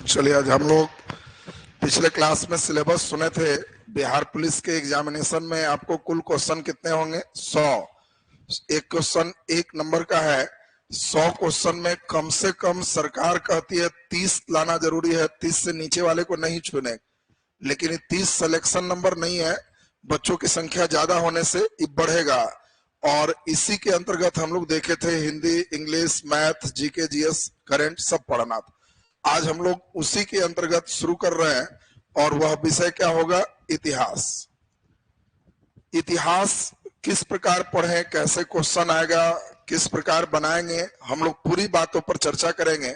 चलिए, आज हम लोग पिछले क्लास में सिलेबस सुने थे। बिहार पुलिस के एग्जामिनेशन में आपको कुल क्वेश्चन कितने होंगे? 100। एक क्वेश्चन 1 नंबर का है। 100 क्वेश्चन में कम से कम सरकार कहती है 30 लाना जरूरी है, 30 से नीचे वाले को नहीं चुने। लेकिन ये 30 सिलेक्शन नंबर नहीं है, बच्चों की संख्या ज्यादा होने से ये बढ़ेगा। और इसी के अंतर्गत हम लोग देखे थे Hindi, English, math, GK, GS, current सब पढ़ना था। आज हम लोग उसी के अंतर्गत शुरू कर रहे हैं और वह विषय क्या होगा? इतिहास। इतिहास किस प्रकार पढ़ें, कैसे क्वेश्चन आएगा, किस प्रकार बनाएंगे, हम लोग पूरी बातों पर चर्चा करेंगे।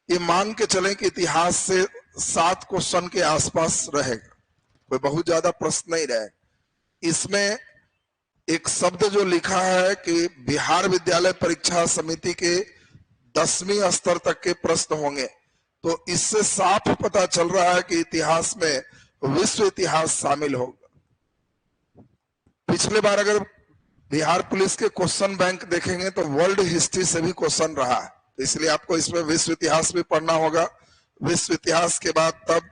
ये मान के चलें कि इतिहास से 7 क्वेश्चन के आसपास रहेगा, कोई बहुत ज्यादा प्रश्न नहीं रहे। इसमें एक शब्द जो लिखा है कि बिहार विद्यालय परीक्षा समिति के 10वीं स्तर तक के प्रश्न होंगे, तो इससे साफ पता चल रहा है कि इतिहास में विश्व इतिहास शामिल होगा। पिछले बार अगर बिहार पुलिस के क्वेश्चन बैंक देखेंगे तो वर्ल्ड हिस्ट्री से भी क्वेश्चन रहा है, तो इसलिए आपको इसमें विश्व इतिहास भी पढ़ना होगा। विश्व इतिहास के बाद तब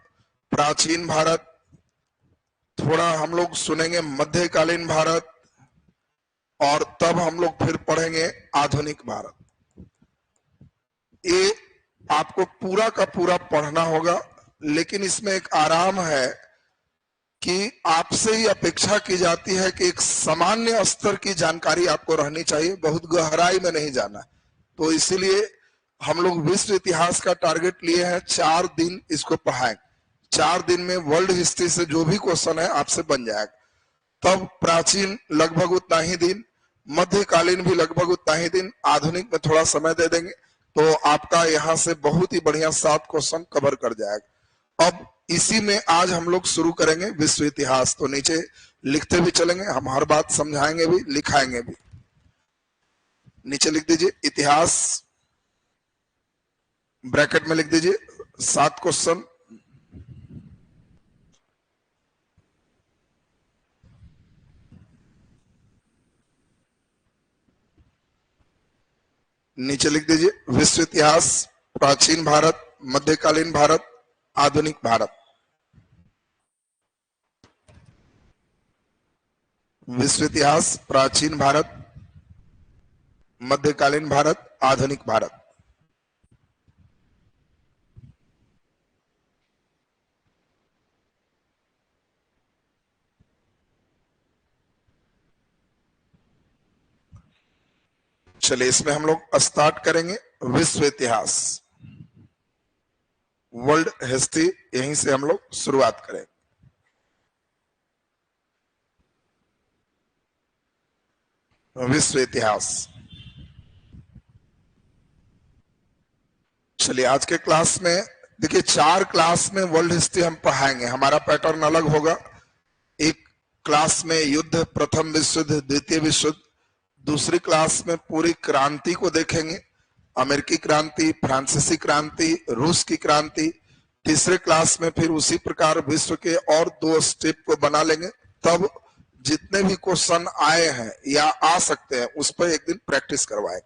प्राचीन भारत, थोड़ा हम लोग सुनेंगे मध्यकालीन भारत, और तब हम लोग फिर पढ़ेंगे आधुनिक भारत। ये आपको पूरा का पूरा पढ़ना होगा, लेकिन इसमें एक आराम है कि आपसे ही अपेक्षा की जाती है कि एक सामान्य स्तर की जानकारी आपको रहनी चाहिए, बहुत गहराई में नहीं जाना। तो इसीलिए हम लोग विश्व इतिहास का टारगेट लिए हैं, 4 दिन इसको पढ़ाएं। 4 दिन में वर्ल्ड हिस्ट्री से जो भी क्वेश्चन है आपसे बन जाएगा। तब प्राचीन लगभग उतना ही दिन, मध्यकालीन भी लगभग उतना ही दिन, आधुनिक में थोड़ा समय दे देंगे, तो आपका यहाँ से बहुत ही बढ़िया 7 क्वेश्चन कवर कर जाएगा। अब इसी में आज हम लोग शुरू करेंगे विश्व इतिहास। तो नीचे लिखते भी चलेंगे, हम हर बात समझाएंगे भी, लिखाएंगे भी। नीचे लिख दीजिए इतिहास, ब्रैकेट में लिख दीजिए 7 क्वेश्चन। नीचे लिख दीजिए विश्व इतिहास, प्राचीन भारत, मध्यकालीन भारत, आधुनिक भारत। विश्व इतिहास, प्राचीन भारत, मध्यकालीन भारत, आधुनिक भारत। चलिए, इसमें हम लोग स्टार्ट करेंगे विश्व इतिहास, वर्ल्ड हिस्ट्री, यहीं से हम लोग शुरुआत करें। विश्व इतिहास। चलिए, आज के क्लास में देखिए 4 क्लास में वर्ल्ड हिस्ट्री हम पढ़ाएंगे। हमारा पैटर्न अलग होगा। एक क्लास में युद्ध, प्रथम विश्व युद्ध, द्वितीय विश्व युद्ध। दूसरी क्लास में पूरी क्रांति को देखेंगे, अमेरिकी क्रांति, फ्रांसीसी क्रांति, रूस की क्रांति। तीसरे क्लास में फिर उसी प्रकार विश्व के और 2 स्टेप को बना लेंगे। तब जितने भी क्वेश्चन आए हैं या आ सकते हैं उस पर एक दिन प्रैक्टिस करवाएं,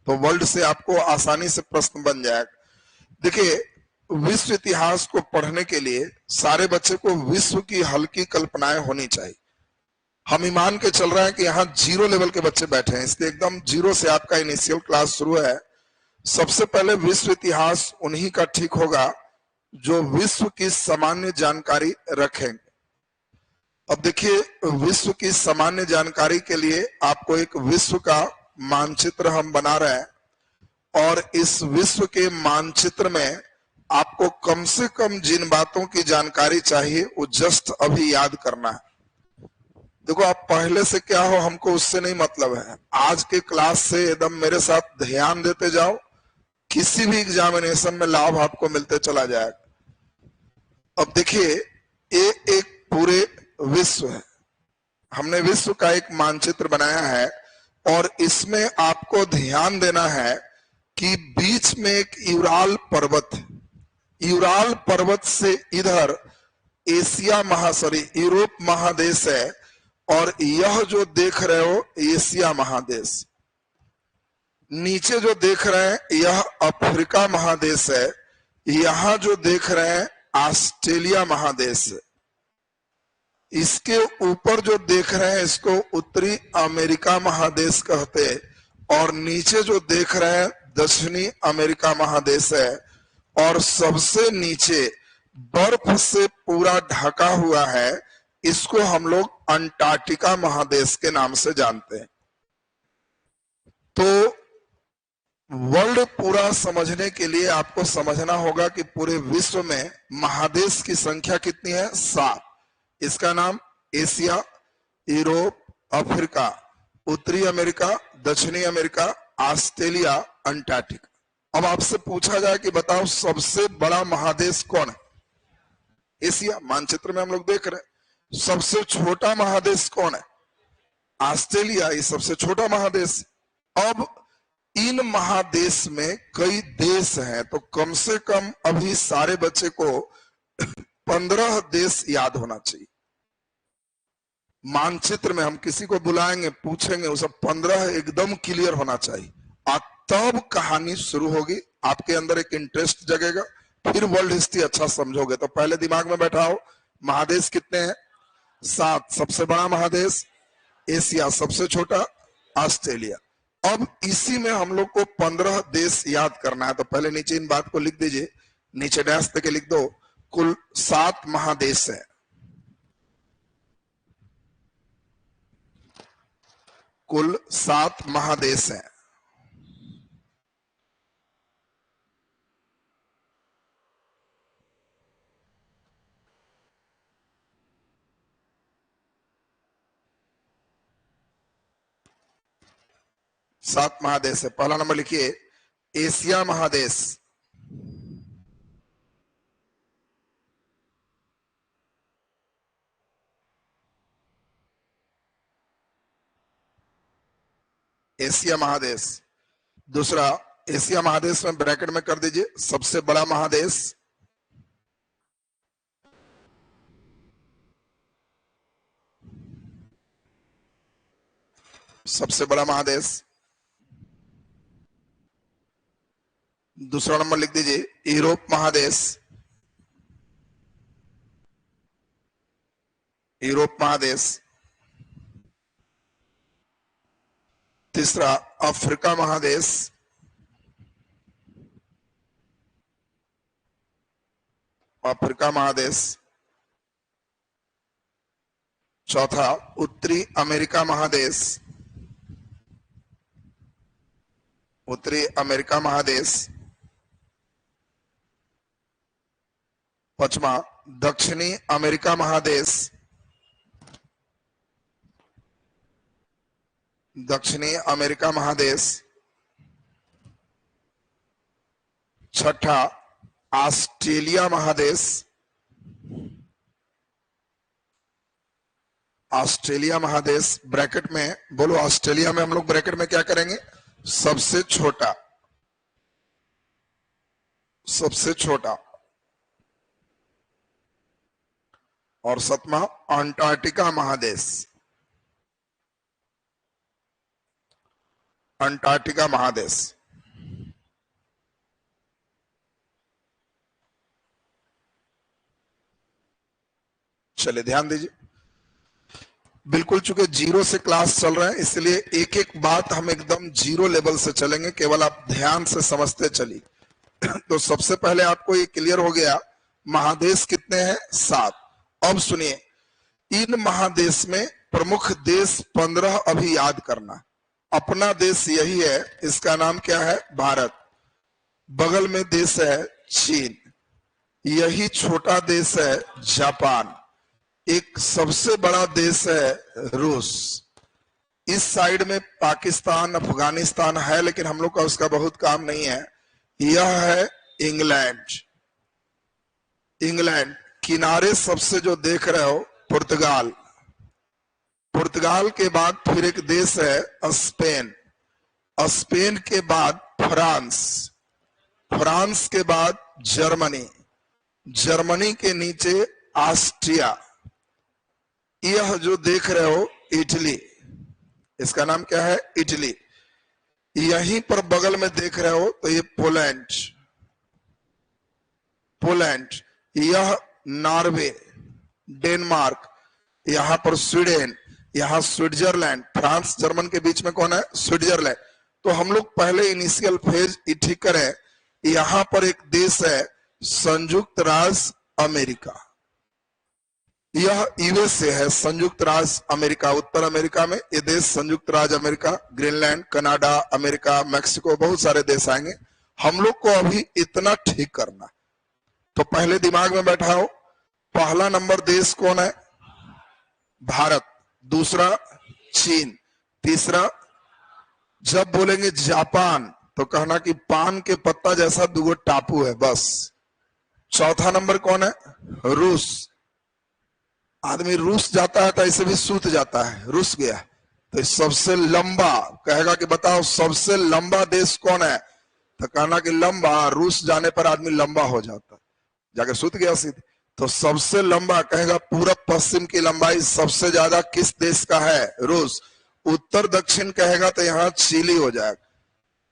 तो वर्ल्ड से आपको आसानी से प्रश्न बन जाएगा। देखिए, विश्व इतिहास को पढ़ने के लिए सारे बच्चे को विश्व की हल्की कल्पनाएं होनी चाहिए। हम ईमान के चल रहे हैं कि यहाँ 0 लेवल के बच्चे बैठे हैं, इसलिए एकदम 0 से आपका इनिशियल क्लास शुरू है। सबसे पहले विश्व इतिहास उन्हीं का ठीक होगा जो विश्व की सामान्य जानकारी रखेंगे। अब देखिए, विश्व की सामान्य जानकारी के लिए आपको एक विश्व का मानचित्र हम बना रहे हैं, और इस विश्व के मानचित्र में आपको कम से कम जिन बातों की जानकारी चाहिए वो जस्ट अभी याद करना है। देखो, आप पहले से क्या हो हमको उससे नहीं मतलब है। आज के क्लास से एकदम मेरे साथ ध्यान देते जाओ, किसी भी एग्जामिनेशन में लाभ आपको मिलते चला जाएगा। अब देखिए, ये एक पूरे विश्व है। हमने विश्व का एक मानचित्र बनाया है, और इसमें आपको ध्यान देना है कि बीच में एक यूराल पर्वत है। यूराल पर्वत से इधर एशिया यूरोप महादेश है, और यह जो देख रहे हो एशिया महादेश। नीचे जो देख रहे हैं यह अफ्रीका महादेश है, यहां जो देख रहे हैं ऑस्ट्रेलिया महादेश है। इसके ऊपर जो देख रहे हैं इसको उत्तरी अमेरिका महादेश कहते हैं, और नीचे जो देख रहे हैं दक्षिणी अमेरिका महादेश है, और सबसे नीचे बर्फ से पूरा ढका हुआ है, इसको हम लोग अंटार्कटिका महादेश के नाम से जानते हैं। तो वर्ल्ड पूरा समझने के लिए आपको समझना होगा कि पूरे विश्व में महादेश की संख्या कितनी है? 7। इसका नाम एशिया, यूरोप, अफ्रीका, उत्तरी अमेरिका, दक्षिणी अमेरिका, ऑस्ट्रेलिया, अंटार्कटिका। अब आपसे पूछा जाए कि बताओ सबसे बड़ा महादेश कौन है? एशिया, मानचित्र में हम लोग देख रहे हैं। सबसे छोटा महादेश कौन है? ऑस्ट्रेलिया, ये सबसे छोटा महादेश। अब इन महादेश में कई देश हैं, तो कम से कम अभी सारे बच्चे को 15 देश याद होना चाहिए। मानचित्र में हम किसी को बुलाएंगे, पूछेंगे, उसे 15 एकदम क्लियर होना चाहिए, और तब कहानी शुरू होगी। आपके अंदर एक इंटरेस्ट जगेगा, फिर वर्ल्ड हिस्ट्री अच्छा समझोगे। तो पहले दिमाग में बैठाओ, महादेश कितने हैं? 7। सबसे बड़ा महादेश एशिया, सबसे छोटा ऑस्ट्रेलिया। अब इसी में हम लोग को 15 देश याद करना है। तो पहले नीचे इन बात को लिख दीजिए, नीचे डैश देके लिख दो, कुल 7 महादेश है। कुल 7 महादेश हैं। सात महादेश है। पहला नंबर लिखिए, एशिया महादेश। एशिया महादेश। दूसरा, एशिया महादेश में ब्रैकेट में कर दीजिए सबसे बड़ा महादेश। सबसे बड़ा महादेश। दूसरा नंबर लिख दीजिए यूरोप महादेश। यूरोप महादेश। तीसरा, अफ्रीका महादेश। अफ्रीका महादेश। चौथा, उत्तरी अमेरिका महादेश। उत्तरी अमेरिका महादेश। पांचवा, दक्षिणी अमेरिका महादेश। दक्षिणी अमेरिका महादेश। छठा, ऑस्ट्रेलिया महादेश। ऑस्ट्रेलिया महादेश ब्रैकेट में बोलो, ऑस्ट्रेलिया में हम लोग ब्रैकेट में क्या करेंगे? सबसे छोटा। सबसे छोटा। और सातवां, अंटार्कटिका महादेश। अंटार्कटिका महादेश। चलिए ध्यान दीजिए, बिल्कुल चूंकि जीरो से क्लास चल रहे हैं इसलिए एक एक बात हम एकदम जीरो लेवल से चलेंगे, केवल आप ध्यान से समझते चलिए। तो सबसे पहले आपको ये क्लियर हो गया महादेश कितने हैं? 7। अब सुनिए, इन महादेश में प्रमुख देश 15 अभी याद करना। अपना देश यही है, इसका नाम क्या है? भारत। बगल में देश है चीन। यही छोटा देश है जापान। एक सबसे बड़ा देश है रूस। इस साइड में पाकिस्तान, अफगानिस्तान है, लेकिन हम लोग का उसका बहुत काम नहीं है। यह है इंग्लैंड। इंग्लैंड किनारे सबसे जो देख रहे हो पुर्तगाल। पुर्तगाल के बाद फिर एक देश है स्पेन। स्पेन के बाद फ्रांस। फ्रांस के बाद जर्मनी। जर्मनी के नीचे ऑस्ट्रिया। यह जो देख रहे हो इटली, इसका नाम क्या है? इटली। यहीं पर बगल में देख रहे हो तो ये पोलैंड। पोलैंड, यह नॉर्वे, डेनमार्क, यहां पर स्वीडन, यहां स्विट्जरलैंड, फ्रांस जर्मन के बीच में कौन है? स्विट्जरलैंड। तो हम लोग पहले इनिशियल फेज ठीक करें। यहां पर एक देश है संयुक्त राज्य अमेरिका, यह यूएसए है। संयुक्त राज्य अमेरिका, उत्तर अमेरिका में ये देश संयुक्त राज्य America, Greenland, Canada, America, Mexico, बहुत सारे देश आएंगे। हम लोग को अभी इतना ठीक करना, तो पहले दिमाग में बैठाओ, पहला नंबर देश कौन है? भारत, दूसरा चीन, तीसरा, जब बोलेंगे जापान तो कहना कि पान के पत्ता जैसा दुगो टापू है बस। चौथा नंबर कौन है? रूस। आदमी रूस जाता है तो ऐसे भी सूत जाता है, रूस गया। तो सबसे लंबा कहेगा कि बताओ सबसे लंबा देश कौन है? तो कहना कि लंबा, रूस जाने पर आदमी लंबा हो जाता, जाके सूत गया सीधे। तो सबसे लंबा कहेगा पूरब पश्चिम की लंबाई सबसे ज्यादा किस देश का है? रूस। उत्तर दक्षिण कहेगा तो यहाँ चिली हो जाएगा।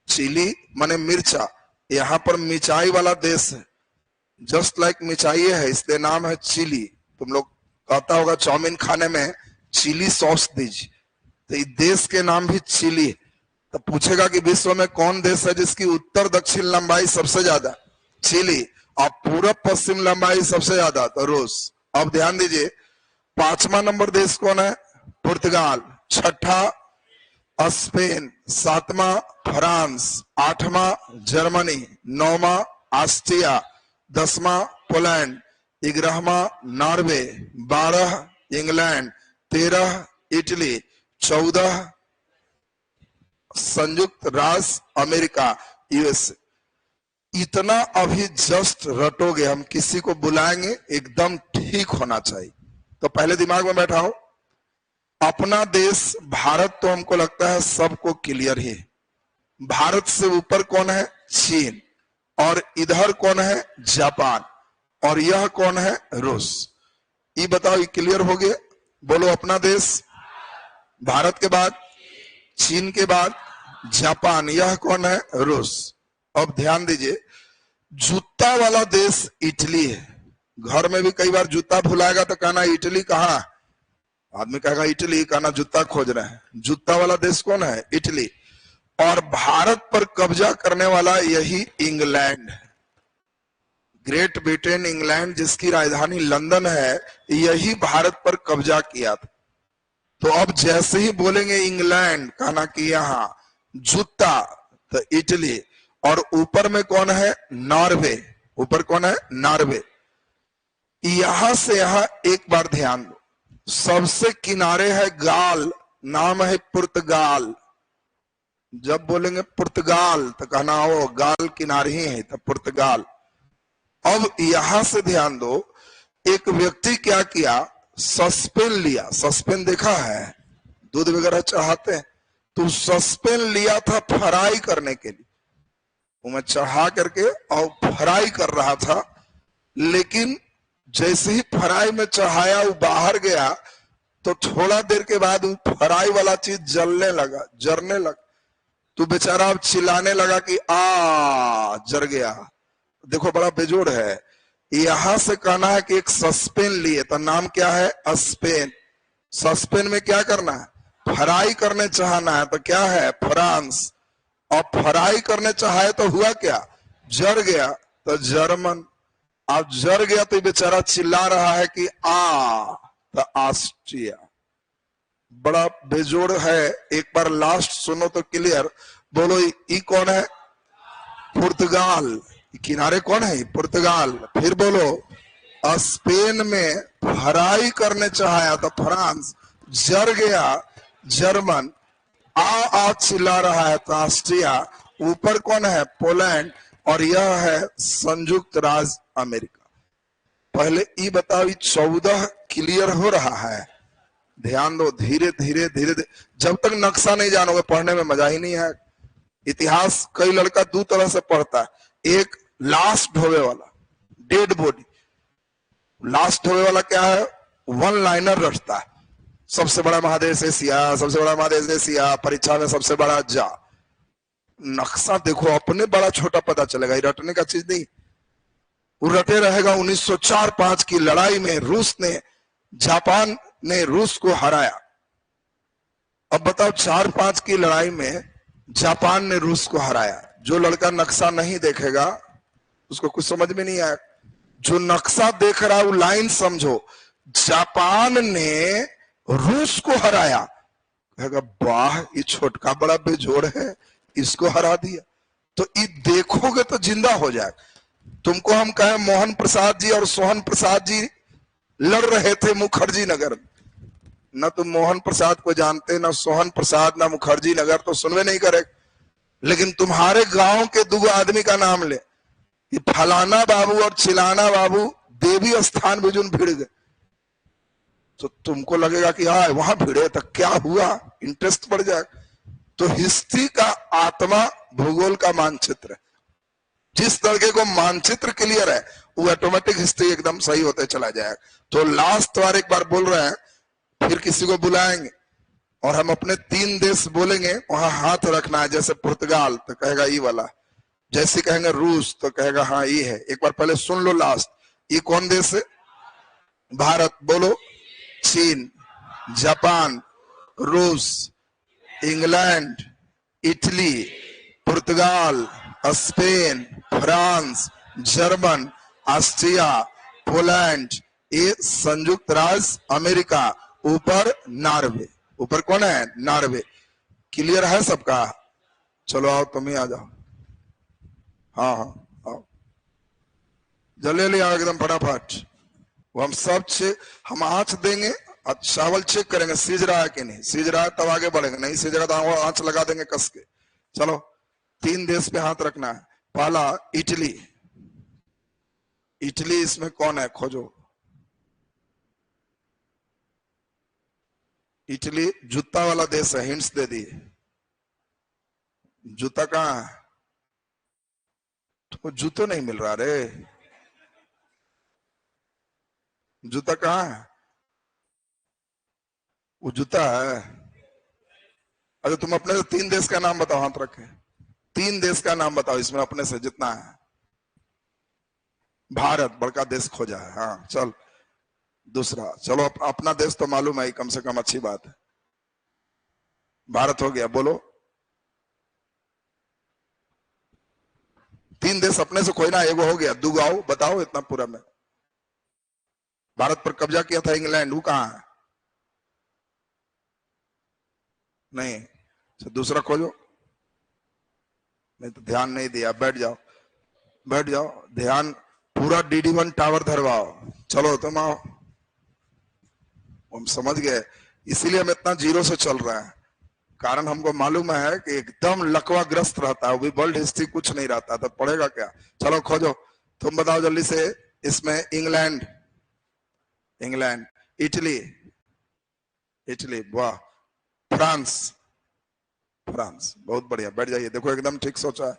चिली माने मिर्चा, यहाँ पर मिर्चाई वाला देश है, जस्ट लाइक मिर्चाई है, इसलिए नाम है चिली। तुम लोग कहता होगा चाउमीन खाने में चिली सॉस दीजिए, तो इस देश के नाम भी चिली है। तो पूछेगा कि विश्व में कौन देश है जिसकी उत्तर दक्षिण लंबाई सबसे ज्यादा? चिली। और पूरब पश्चिम लंबाई सबसे ज्यादा? तो रूस। अब ध्यान दीजिए, पांचवा नंबर देश कौन है? पुर्तगाल। छठा स्पेन, सातवां फ्रांस, आठवां जर्मनी, नौवां ऑस्ट्रिया, 10वां पोलैंड, 11वां नॉर्वे, 12 इंग्लैंड, 13 इटली, 14 संयुक्त राज्य अमेरिका, यूएसए। इतना अभी जस्ट रटोगे, हम किसी को बुलाएंगे एकदम ठीक होना चाहिए। तो पहले दिमाग में बैठाओ, अपना देश भारत तो हमको लगता है सबको क्लियर ही। भारत से ऊपर कौन है? चीन। और इधर कौन है? जापान। और यह कौन है? रूस। ये बताओ, ये क्लियर हो गया? बोलो, अपना देश भारत के बाद चीन के बाद जापान, यह कौन है? रूस। अब ध्यान दीजिए, जूता वाला देश इटली है। घर में भी कई बार जूता भुलाएगा तो कहना इटली कहाँ? आदमी कहेगा इटली, कहना जूता खोज रहे हैं। जूता वाला देश कौन है? इटली। और भारत पर कब्जा करने वाला यही इंग्लैंड है। ग्रेट ब्रिटेन, इंग्लैंड जिसकी राजधानी लंदन है, यही भारत पर कब्जा किया था। तो अब जैसे ही बोलेंगे इंग्लैंड, कहना कि यहाँ जूता, तो इटली। और ऊपर में कौन है? नॉर्वे। ऊपर कौन है? नॉर्वे। यहां से यहां एक बार ध्यान दो, सबसे किनारे है गाल, नाम है पुर्तगाल। जब बोलेंगे पुर्तगाल तो कहना हो गाल किनारे ही है, तो पुर्तगाल। अब यहां से ध्यान दो, एक व्यक्ति क्या किया? सस्पेन लिया। सस्पेन देखा है, दूध वगैरह चढ़ाते हैं, तो सस्पेन लिया था फ्राई करने के लिए। वो मैं चढ़ा करके और फ्राई कर रहा था, लेकिन जैसे ही फ्राई में चढ़ाया वो बाहर गया, तो थोड़ा देर के बाद वो फ्राई वाला चीज जलने लगा, जरने लगा। तो बेचारा अब चिल्लाने लगा कि जर गया। देखो बड़ा बेजोड़ है। यहां से कहना है कि एक सस्पेन लिए, तो नाम क्या है? स्पेन। सस्पेन में क्या करना है? फ्राई करने चाहना है, तो क्या है? फ्रांस। और फ्राई करने चाहे तो हुआ क्या? जर गया, तो जर्मन। अब जर गया तो बेचारा चिल्ला रहा है कि तो ऑस्ट्रिया। बड़ा बेजोड़ है। एक बार लास्ट सुनो तो क्लियर। बोलो, ई कौन है? पुर्तगाल। किनारे कौन है? पुर्तगाल। फिर बोलो, स्पेन में फ्राई करने चाहा तो फ्रांस, जर गया जर्मन, चिल्ला रहा है तो ऑस्ट्रिया। ऊपर कौन है? पोलैंड। और यह है संयुक्त राज्य अमेरिका। पहले ये बताओ, 14 क्लियर हो रहा है? ध्यान दो, धीरे धीरे धीरे धीरे। जब तक नक्शा नहीं जानोगे पढ़ने में मजा ही नहीं है। इतिहास कई लड़का दो तरह से पढ़ता है, एक लास्ट ढोवे वाला, डेड बॉडी। लास्ट ढोवे वाला क्या है? वन लाइनर रटता है, सबसे बड़ा महादेश एशिया, सबसे बड़ा महादेश एशिया, परीक्षा में सबसे बड़ा जा। नक्शा देखो, अपने बड़ा छोटा पता चलेगा, ये रटने का चीज नहीं। वो रटे रहेगा। 1904-5 की लड़ाई में जापान ने रूस को हराया। अब बताओ 4-5 की लड़ाई में जापान ने रूस को हराया। जो लड़का नक्शा नहीं देखेगा उसको कुछ समझ में नहीं आया। जो नक्शा देख रहा है वो लाइन समझो। जापान ने रूस को हराया, कहेगा वाह ये छोटका बड़ा बेजोड़ है, इसको हरा दिया। तो ये देखोगे तो जिंदा हो जाए। तुमको हम कहें मोहन प्रसाद जी और सोहन प्रसाद जी लड़ रहे थे मुखर्जी नगर, न तुम मोहन प्रसाद को जानते, न सोहन प्रसाद, न मुखर्जी नगर, तो सुनवे नहीं करे। लेकिन तुम्हारे गांव के दो आदमी का नाम ले, ये फलाना बाबू और चिलाना बाबू देवी स्थान भी जुन भिड़ गए, तो तुमको लगेगा कि हाँ वहां भिड़े तो क्या हुआ, इंटरेस्ट बढ़ जाए। तो हिस्ट्री का आत्मा भूगोल का मानचित्र है। जिस तरीके को मानचित्र क्लियर है वो ऑटोमेटिक हिस्ट्री एकदम सही होते चला जाएगा। तो लास्ट बार एक बार बोल रहे हैं, फिर किसी को बुलाएंगे और हम अपने 3 देश बोलेंगे, वहां हाथ रखना है। जैसे पुर्तगाल तो कहेगा ये वाला, जैसे कहेंगे रूस तो कहेगा हाँ ये है। एक बार पहले सुन लो लास्ट, ये कौन देश है? भारत। बोलो चीन, जापान, रूस, इंग्लैंड, इटली, पुर्तगाल, Spain, France, German, Austria, Poland, ये संयुक्त राज्य अमेरिका, ऊपर नॉर्वे। ऊपर कौन है? नॉर्वे। क्लियर है सबका? चलो आओ, तुम ही आ जाओ। हाँ हाँ आओ, जल्दी आओ एकदम फटाफट। वो हम सब हम आंच देंगे और चावल चेक करेंगे सीज रहा है कि नहीं। सीज रहा है तब आगे बढ़ेंगे, नहीं सीजेगा तो आंच लगा देंगे कस के। चलो 3 देश पे हाथ रखना है। पहला इटली। इटली इसमें कौन है? खोजो। इटली जूता वाला देश है, हिंट्स दे दिए। जूता कहाँ है? तो जूतो नहीं मिल रहा रे, जूता कहाँ है? वो जूता है। अगर तुम अपने से 3 देश का नाम बताओ, हाथ रखे। 3 देश का नाम बताओ इसमें अपने से जितना है। भारत बड़का देश खोजा है, हाँ चल। दूसरा चलो, अपना देश तो मालूम है कम से कम, अच्छी बात है। भारत हो गया, बोलो। 3 देश अपने से कोई ना, एगो हो गया। दूगो आओ, बताओ इतना पूरा में। भारत पर कब्जा किया था इंग्लैंड, वो कहाँ है? नहीं। तो दूसरा खोजो। नहीं तो ध्यान नहीं दिया, बैठ जाओ बैठ जाओ। ध्यान पूरा DD1 टावर धरवाओ। चलो तुम आओ, हम समझ गए। इसीलिए हम इतना जीरो से चल रहे हैं, कारण हमको मालूम है कि एकदम लकवाग्रस्त रहता है, वो भी वर्ल्ड हिस्ट्री कुछ नहीं रहता, तो पढ़ेगा क्या। चलो खोजो, तुम बताओ जल्दी से। इसमें इंग्लैंड, इंग्लैंड, इटली, इटली, वाह। फ्रांस, फ्रांस, बहुत बढ़िया, बैठ जाइए। देखो एकदम ठीक सोचा है।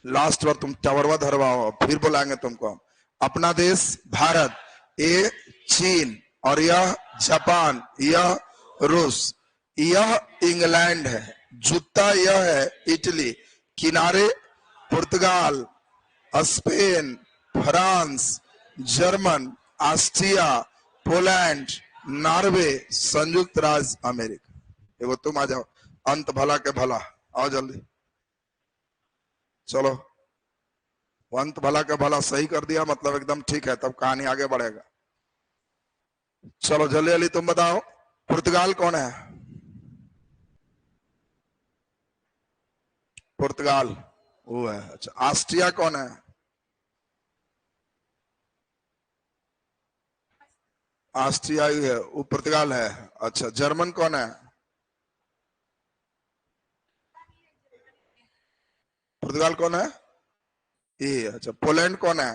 लास्ट बार तुम टावरवा धरवाओ, फिर बुलाएंगे तुमको हम। अपना देश भारत, ये चीन, और यह जापान, यह रूस, यह इंग्लैंड है। जूता यह है इटली, किनारे पुर्तगाल, Spain, France, German, Austria, Poland, Norway, संयुक्त राज्य अमेरिका। एगो तुम आ जाओ, अंत भला के भला, आओ जल्दी। चलो, अंत भला के भला सही कर दिया, मतलब एकदम ठीक है, तब कहानी आगे बढ़ेगा। चलो जल्दी जल्दी तुम बताओ, पुर्तगाल कौन है? पुर्तगाल वो है। अच्छा, ऑस्ट्रिया कौन है? ऑस्ट्रिया ही है, वो पुर्तगाल है। अच्छा, जर्मन कौन है? पुर्तगाल कौन है? ये। अच्छा, पोलैंड कौन है?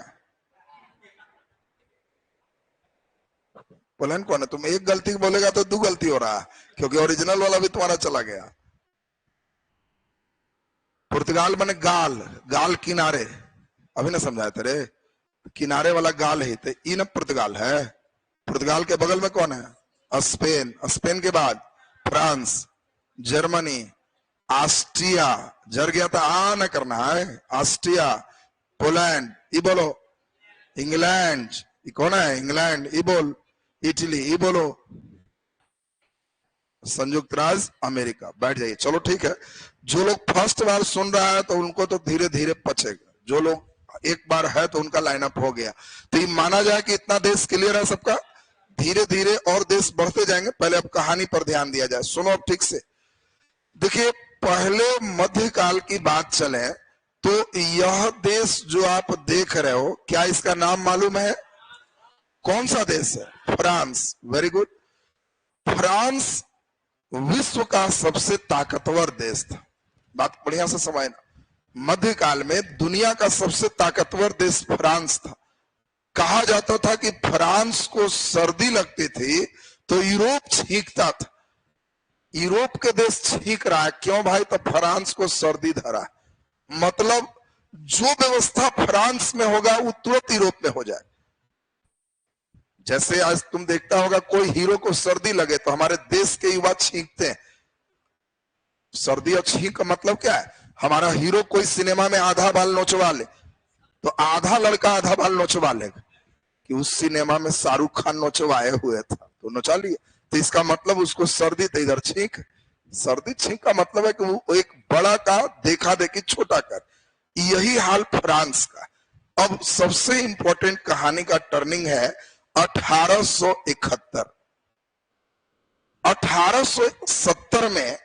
पोलैंड कौन है? तुम एक गलती बोलेगा तो 2 गलती हो रहा है, क्योंकि ओरिजिनल वाला भी तुम्हारा चला गया। पुर्तगाल माने गाल, गाल किनारे। अभी ना समझाए तेरे, किनारे वाला गाल है, तो इन पुर्तगाल है। पुर्तगाल के बगल में कौन है? स्पेन, स्पेन के बाद फ्रांस, जर्मनी, ऑस्ट्रिया, जर गया था आ न करना है, ऑस्ट्रिया, पोलैंड, ये बोलो। इंग्लैंड, ये कौन है? इंग्लैंड। ये बोल इटली, ये बोलो संयुक्त राज्य अमेरिका। बैठ जाइए, चलो ठीक है। जो लोग फर्स्ट बार सुन रहा है तो उनको तो धीरे धीरे पचेगा, जो लोग एक बार है तो उनका लाइनअप हो गया। तो ये माना जाए कि इतना देश क्लियर है सबका। धीरे धीरे और देश बढ़ते जाएंगे, पहले अब कहानी पर ध्यान दिया जाए। सुनो अब ठीक से। देखिए, पहले मध्यकाल की बात चले तो यह देश जो आप देख रहे हो, क्या इसका नाम मालूम है? कौन सा देश है? फ्रांस। Very good. फ्रांस विश्व का सबसे ताकतवर देश था। बात बढ़िया से समझना। मध्यकाल में दुनिया का सबसे ताकतवर देश फ्रांस था। कहा जाता था कि फ्रांस को सर्दी लगती थी तो यूरोप छींकता था। यूरोप के देश छींक रहा है, क्यों भाई? तो फ्रांस को सर्दी धरा है। मतलब जो व्यवस्था फ्रांस में होगा वो तुरंत यूरोप में हो जाए। जैसे आज तुम देखता होगा कोई हीरो को सर्दी लगे तो हमारे देश के युवा छींकते हैं। सर्दी और छींक का मतलब क्या है? हमारा हीरो कोई सिनेमा में आधा बाल नोचवा ले तो आधा लड़का आधा बाल नोचवा लेगा कि उस सिनेमा में शाहरुख खान नोचवाए हुए था तो नोचा लिए। तो इसका मतलब उसको सर्दी, तो इधर छींक। सर्दी छींक का मतलब है कि वो एक बड़ा का देखा देखी छोटा कर। यही हाल फ्रांस का। अब सबसे इंपॉर्टेंट कहानी का टर्निंग है 1871। 1870 में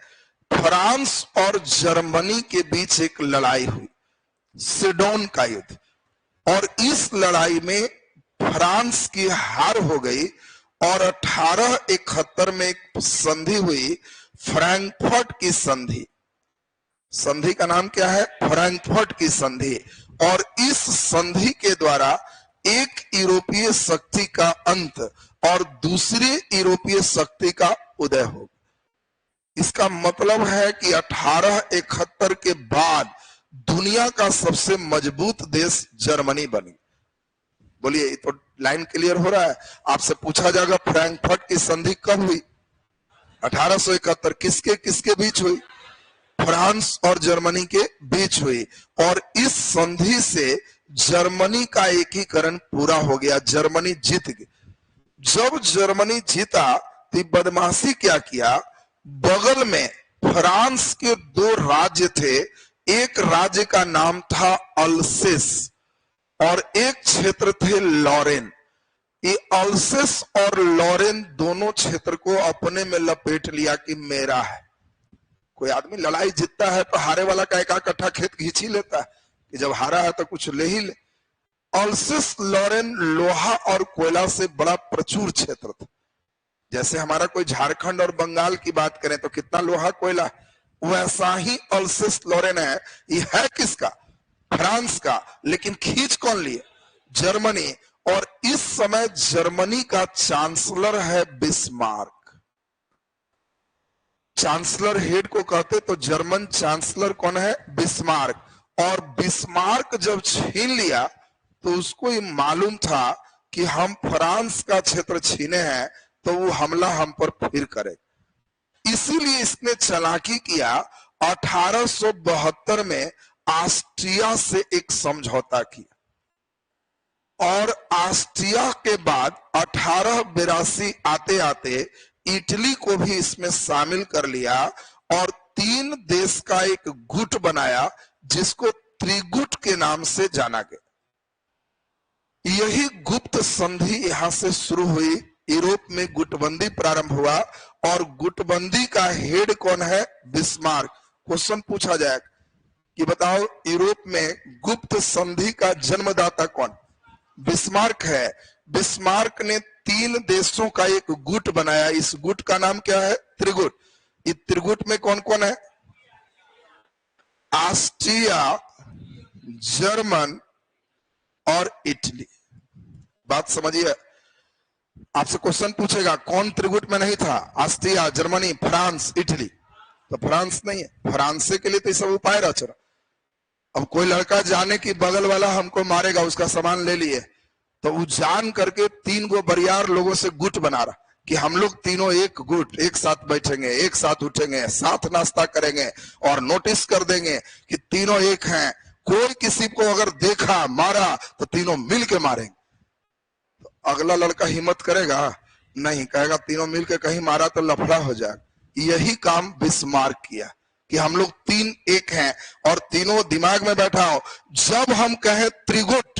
फ्रांस और जर्मनी के बीच एक लड़ाई हुई, सिडोन का युद्ध। और इस लड़ाई में फ्रांस की हार हो गई और 1871 में एक संधि हुई, फ्रैंकफर्ट की संधि। संधि का नाम क्या है? फ्रैंकफर्ट की संधि। और इस संधि के द्वारा एक यूरोपीय शक्ति का अंत और दूसरी यूरोपीय शक्ति का उदय हो। इसका मतलब है कि 1871 के बाद दुनिया का सबसे मजबूत देश जर्मनी बनी। बोलिए, तो लाइन क्लियर हो रहा है? आपसे पूछा जाएगा फ्रैंकफर्ट की संधि कब हुई? 1871। किसके किसके बीच हुई? फ्रांस और जर्मनी के बीच हुई। और इस संधि से जर्मनी का एकीकरण पूरा हो गया। जर्मनी जीत गई। जब जर्मनी जीता तो बदमाशी क्या किया, बगल में फ्रांस के दो राज्य थे। एक राज्य का नाम था अल्सेस और एक क्षेत्र थे लॉरेन। ये अल्सेस और लॉरेन दोनों क्षेत्र को अपने में लपेट लिया कि मेरा है। कोई आदमी लड़ाई जीतता है तो हारे वाला का एक कट्ठा खेत खींच ही लेता है कि जब हारा है तो कुछ ले ही ले। अल्सेस लॉरेन लोहा और कोयला से बड़ा प्रचुर क्षेत्र था। जैसे हमारा कोई झारखंड और बंगाल की बात करें तो कितना लोहा कोयला, वैसा ही अल्सेस लॉरेन है। ये है किसका? फ्रांस का। लेकिन खींच कौन लिए? जर्मनी। और इस समय जर्मनी का चांसलर है बिस्मार्क। चांसलर हेड को कहते तो जर्मन चांसलर कौन है? बिस्मार्क। और बिस्मार्क जब छीन लिया तो उसको ये मालूम था कि हम फ्रांस का क्षेत्र छीने हैं तो वो हमला हम पर फिर करे। इसीलिए इसने चालाकी किया। 1872 में ऑस्ट्रिया से एक समझौता किया और ऑस्ट्रिया के बाद 1882 आते आते इटली को भी इसमें शामिल कर लिया और 3 देश का एक गुट बनाया जिसको त्रिगुट के नाम से जाना गया। यही गुप्त संधि यहां से शुरू हुई। यूरोप में गुटबंदी प्रारंभ हुआ और गुटबंदी का हेड कौन है? बिस्मार्क। क्वेश्चन पूछा जाए कि बताओ यूरोप में गुप्त संधि का जन्मदाता कौन? बिस्मार्क है। बिस्मार्क ने 3 देशों का एक गुट बनाया। इस गुट का नाम क्या है? त्रिगुट। इस त्रिगुट में कौन कौन है? ऑस्ट्रिया, जर्मन और इटली। बात समझिए। आपसे क्वेश्चन पूछेगा कौन त्रिगुट में नहीं था? Austria, Germany, France, Italy. तो फ्रांस नहीं है। फ्रांस के लिए तो सब उपाय रच रहा। अब कोई लड़का जाने की बगल वाला हमको मारेगा, उसका सामान ले लिए तो वो जान करके 3 गो बरियार लोगों से गुट बना रहा कि हम लोग तीनों एक गुट, एक साथ बैठेंगे, एक साथ उठेंगे, साथ नाश्ता करेंगे और नोटिस कर देंगे कि तीनों एक हैं। कोई किसी को अगर देखा मारा तो तीनों मिल के मारेंगे। अगला लड़का हिम्मत करेगा नहीं, कहेगा तीनों मिलकर कहीं मारा तो लफड़ा हो जाएगा। यही काम बिस्मार्क किया कि हम लोग तीन एक हैं और तीनों दिमाग में बैठा हो। जब हम कहें त्रिगुट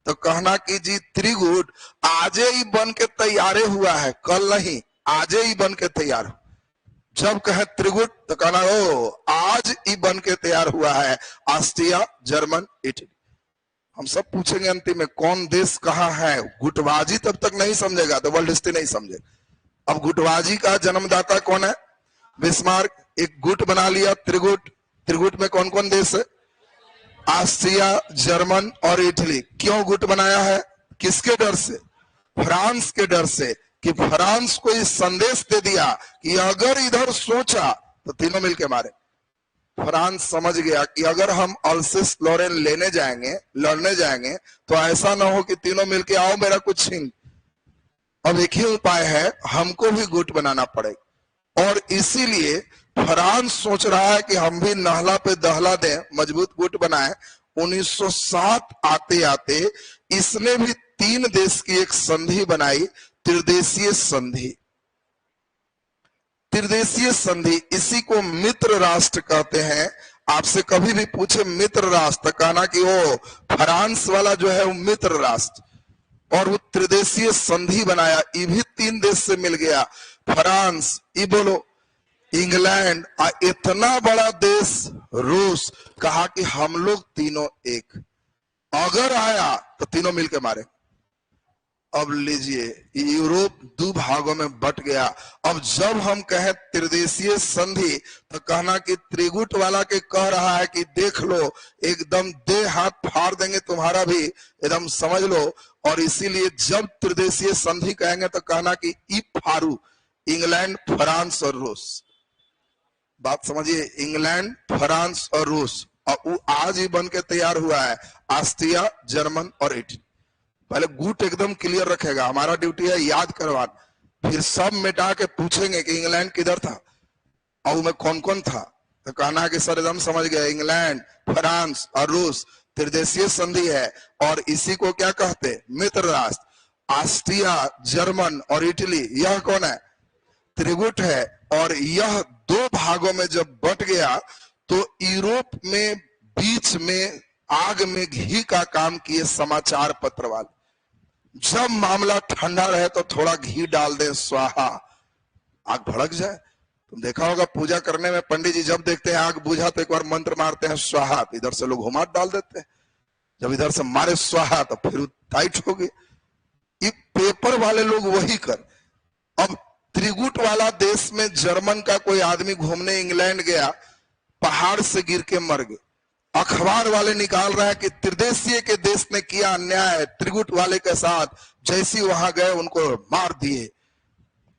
तो कहना कि जी त्रिगुट आजे ही बन के तैयार हुआ है, कल नहीं, आजे ही बन के तैयार हो। जब कहे त्रिगुट तो कहना ओ आज ही बन के तैयार हुआ है, ऑस्ट्रिया, जर्मन, इटली। हम सब पूछेंगे अंतिम में कौन देश कहाँ है। गुटबाजी तब तक नहीं समझेगा तो वर्ल्ड हिस्ट्री नहीं समझेगा। अब गुटबाजी का जन्मदाता कौन है? बिस्मार्क। एक गुट बना लिया त्रिगुट। त्रिगुट में कौन कौन देश है? ऑस्ट्रिया, जर्मन और इटली। क्यों गुट बनाया है? किसके डर से? फ्रांस के डर से, कि फ्रांस को इस संदेश दे दिया कि अगर इधर सोचा तो तीनों मिलके मारे। फ्रांस समझ गया कि अगर हम अल्सेस लॉरेन लेने जाएंगे, लड़ने जाएंगे, तो ऐसा ना हो कि तीनों मिलके आओ मेरा कुछ छीन। अब एक ही उपाय है, हमको भी गुट बनाना पड़ेगा। और इसीलिए फ्रांस सोच रहा है कि हम भी नहला पे दहला दें, मजबूत गुट बनाए। 1907 आते आते इसने भी 3 देश की एक संधि बनाई, त्रिदेशीय संधि। त्रिदेशीय संधि, इसी को मित्र राष्ट्र कहते हैं। आपसे कभी भी पूछे मित्र राष्ट्र, कहना कि वो फ्रांस वाला जो है वो मित्र राष्ट्र। और वो त्रिदेशीय संधि बनाया, ये भी 3 देश से मिल गया, फ्रांस, ये बोलो इंग्लैंड, इतना बड़ा देश रूस। कहा कि हम लोग तीनों एक, अगर आया तो तीनों मिलके मारे। अब लीजिए, यूरोप 2 भागों में बट गया। अब जब हम कहें त्रिदेशीय संधि तो कहना कि त्रिगुट वाला के कह रहा है कि देख लो, एकदम दे हाथ फाड़ देंगे तुम्हारा भी, एकदम समझ लो। और इसीलिए जब त्रिदेशीय संधि कहेंगे तो कहना कि ई फारू, इंग्लैंड, फ्रांस और रूस। बात समझिए, इंग्लैंड, फ्रांस और रूस। और वो आज ही बन के तैयार हुआ है, ऑस्ट्रिया, जर्मन और इटली। पहले गुट एकदम क्लियर रखेगा, हमारा ड्यूटी है याद करवाना। फिर सब मिटा के पूछेंगे कि इंग्लैंड किधर था और में कौन कौन था, तो कहना है कि सर एकदम समझ गए, इंग्लैंड, फ्रांस और रूस त्रिदेशीय संधि है। और इसी को क्या कहते? मित्र राष्ट्र। ऑस्ट्रिया, जर्मन और इटली, यह कौन है? त्रिगुट है। और यह 2 भागों में जब बट गया तो यूरोप में बीच में आग में घी का काम किए समाचार पत्र वाले। जब मामला ठंडा रहे तो थोड़ा घी डाल दें, स्वाहा, आग भड़क जाए। तुम देखा होगा पूजा करने में पंडित जी जब देखते हैं आग बुझा तो एक बार मंत्र मारते हैं स्वाहा, इधर से लोग हुमात डाल देते हैं। जब इधर से मारे स्वाहा तो फिर टाइट हो गई। ये पेपर वाले लोग वही कर। अब त्रिगुट वाला देश में जर्मन का कोई आदमी घूमने इंग्लैंड गया, पहाड़ से गिर के मर गए। अखबार वाले निकाल रहे हैं कि त्रिदेशीय के देश ने किया अन्याय त्रिगुट वाले के साथ, जैसी वहां गए उनको मार दिए,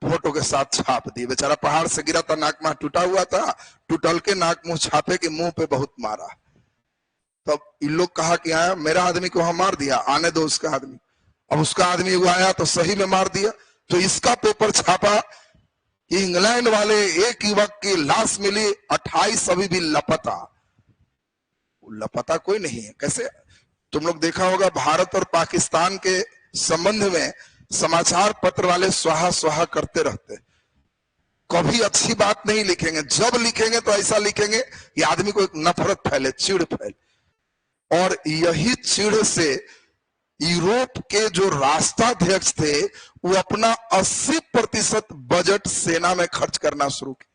फोटो के साथ छाप दिए। बेचारा पहाड़ से गिरा था, नाक मुंह टूटा हुआ था, टूटल के नाक मुंह छापे के मुंह पे बहुत मारा। तब इन लोग कहा कि आया मेरा आदमी को वहां मार दिया, आने दो उसका आदमी। अब उसका आदमी वो आया तो सही में मार दिया। तो इसका पेपर छापा कि इंग्लैंड वाले एक युवक की लाश मिली, 28 अभी भी लापता। लापता कोई नहीं है। कैसे? तुम लोग देखा होगा भारत और पाकिस्तान के संबंध में समाचार पत्र वाले स्वाहा स्वाहा करते रहते, कभी अच्छी बात नहीं लिखेंगे। जब लिखेंगे तो ऐसा लिखेंगे कि आदमी को एक नफरत फैले, चिढ़ फैले। और यही चिढ़ से यूरोप के जो राष्ट्राध्यक्ष थे वो अपना 80% बजट सेना में खर्च करना शुरू किया।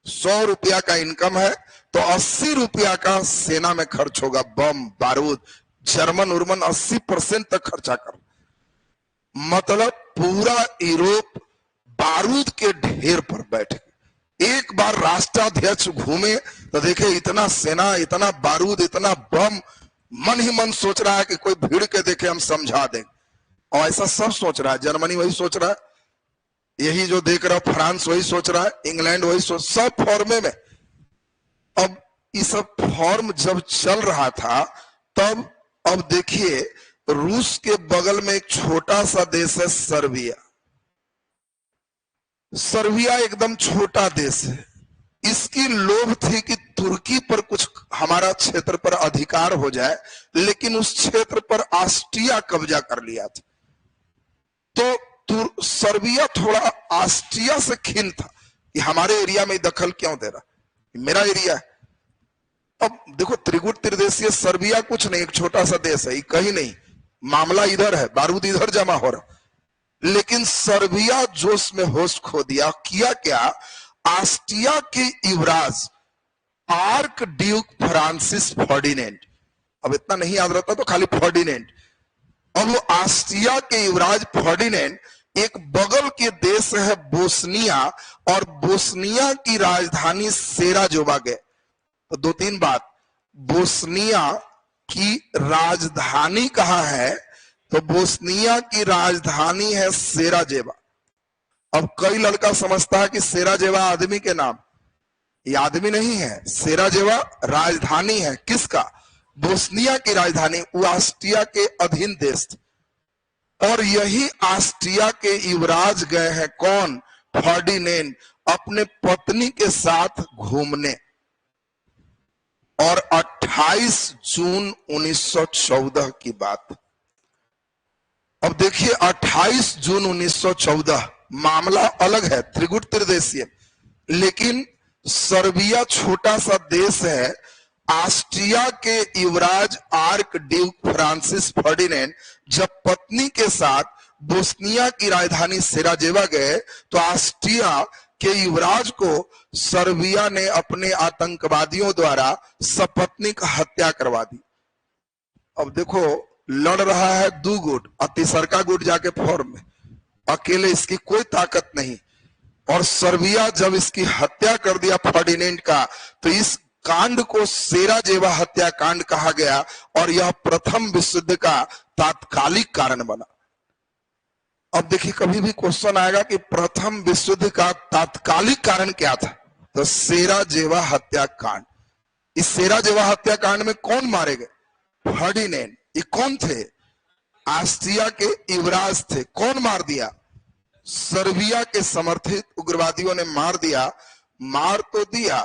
100 रुपया का इनकम है तो 80 रुपया का सेना में खर्च होगा, बम बारूद। जर्मन उर्मन 80% तक खर्चा कर, मतलब पूरा यूरोप बारूद के ढेर पर बैठे। एक बार राष्ट्राध्यक्ष घूमे तो देखे इतना सेना, इतना बारूद, इतना बम, मन ही मन सोच रहा है कि कोई भीड़ के देखे हम समझा दें। और ऐसा सब सोच रहा है, जर्मनी वही सोच रहा है, यही जो देख रहा, फ्रांस वही सोच रहा है, इंग्लैंड वही सोच, सब फॉर्मे में। अब ये सब फॉर्म जब चल रहा था तब अब देखिए रूस के बगल में एक छोटा सा देश है सर्बिया। सर्बिया एकदम छोटा देश है, इसकी लोभ थी कि तुर्की पर कुछ हमारा क्षेत्र पर अधिकार हो जाए, लेकिन उस क्षेत्र पर ऑस्ट्रिया कब्जा कर लिया था। तो सर्बिया थोड़ा ऑस्ट्रिया से खिन्न था कि हमारे एरिया में दखल क्यों दे रहा, मेरा एरिया है। अब देखो, त्रिगुट त्रिदेशीय सर्बिया कुछ नहीं, एक छोटा सा देश है, कहीं नहीं, मामला इधर है, बारूद इधर जमा हो रहा। लेकिन सर्बिया जोश में होश खो दिया। किया क्या, ऑस्ट्रिया के युवराज आर्क ड्यूक फ्रांसिस फर्डिनेंड, अब इतना नहीं याद रहता तो खाली फर्डिनेंड, और वो ऑस्ट्रिया के युवराज फर्डिनेंड एक बगल के देश है बोस्निया, और बोस्निया की राजधानी सेराजोवा गए। तो दो तीन बात, बोस्निया की राजधानी कहां है, तो बोस्निया की राजधानी है सेराजेवा। अब कई लड़का समझता है कि सेराजेवा आदमी के नाम, ये आदमी नहीं है, सेराजेवा राजधानी है। किसका, बोस्निया की राजधानी। वो ऑस्ट्रिया के अधीन देश था। और यही ऑस्ट्रिया के युवराज गए हैं, कौन, फर्डिनेंड, अपने पत्नी के साथ घूमने। और 28 जून 1914 की बात। अब देखिए 28 जून 1914, मामला अलग है, त्रिगुट त्रिदेशीय, लेकिन सर्बिया छोटा सा देश है। ऑस्ट्रिया के युवराज आर्क ड्यूक फ्रांसिस फर्डिनेंड जब पत्नी के साथ बोस्निया की राजधानी सेराजेवा गए, तो ऑस्ट्रिया के युवराज को सर्बिया ने अपने आतंकवादियों द्वारा सपत्नीक हत्या करवा दी। अब देखो, लड़ रहा है दो गुट, और तीसरका गुट जाके फॉर्म में, अकेले इसकी कोई ताकत नहीं। और सर्बिया जब इसकी हत्या कर दिया फर्डिनेंड का, तो इस कांड को सेराजेवा हत्याकांड कहा गया, और यह प्रथम विश्व युद्ध का तात्कालिक कारण बना। अब देखिए, कभी भी क्वेश्चन आएगा कि प्रथम विश्व युद्ध का तात्कालिक कारण क्या था, तो सेराजेवा हत्याकांड। इस सेराजेवा हत्याकांड में कौन मारे गए, फर्डिनेंड। ये कौन थे, ऑस्ट्रिया के युवराज थे। कौन मार दिया, सर्बिया के समर्थित उग्रवादियों ने मार दिया। मार तो दिया,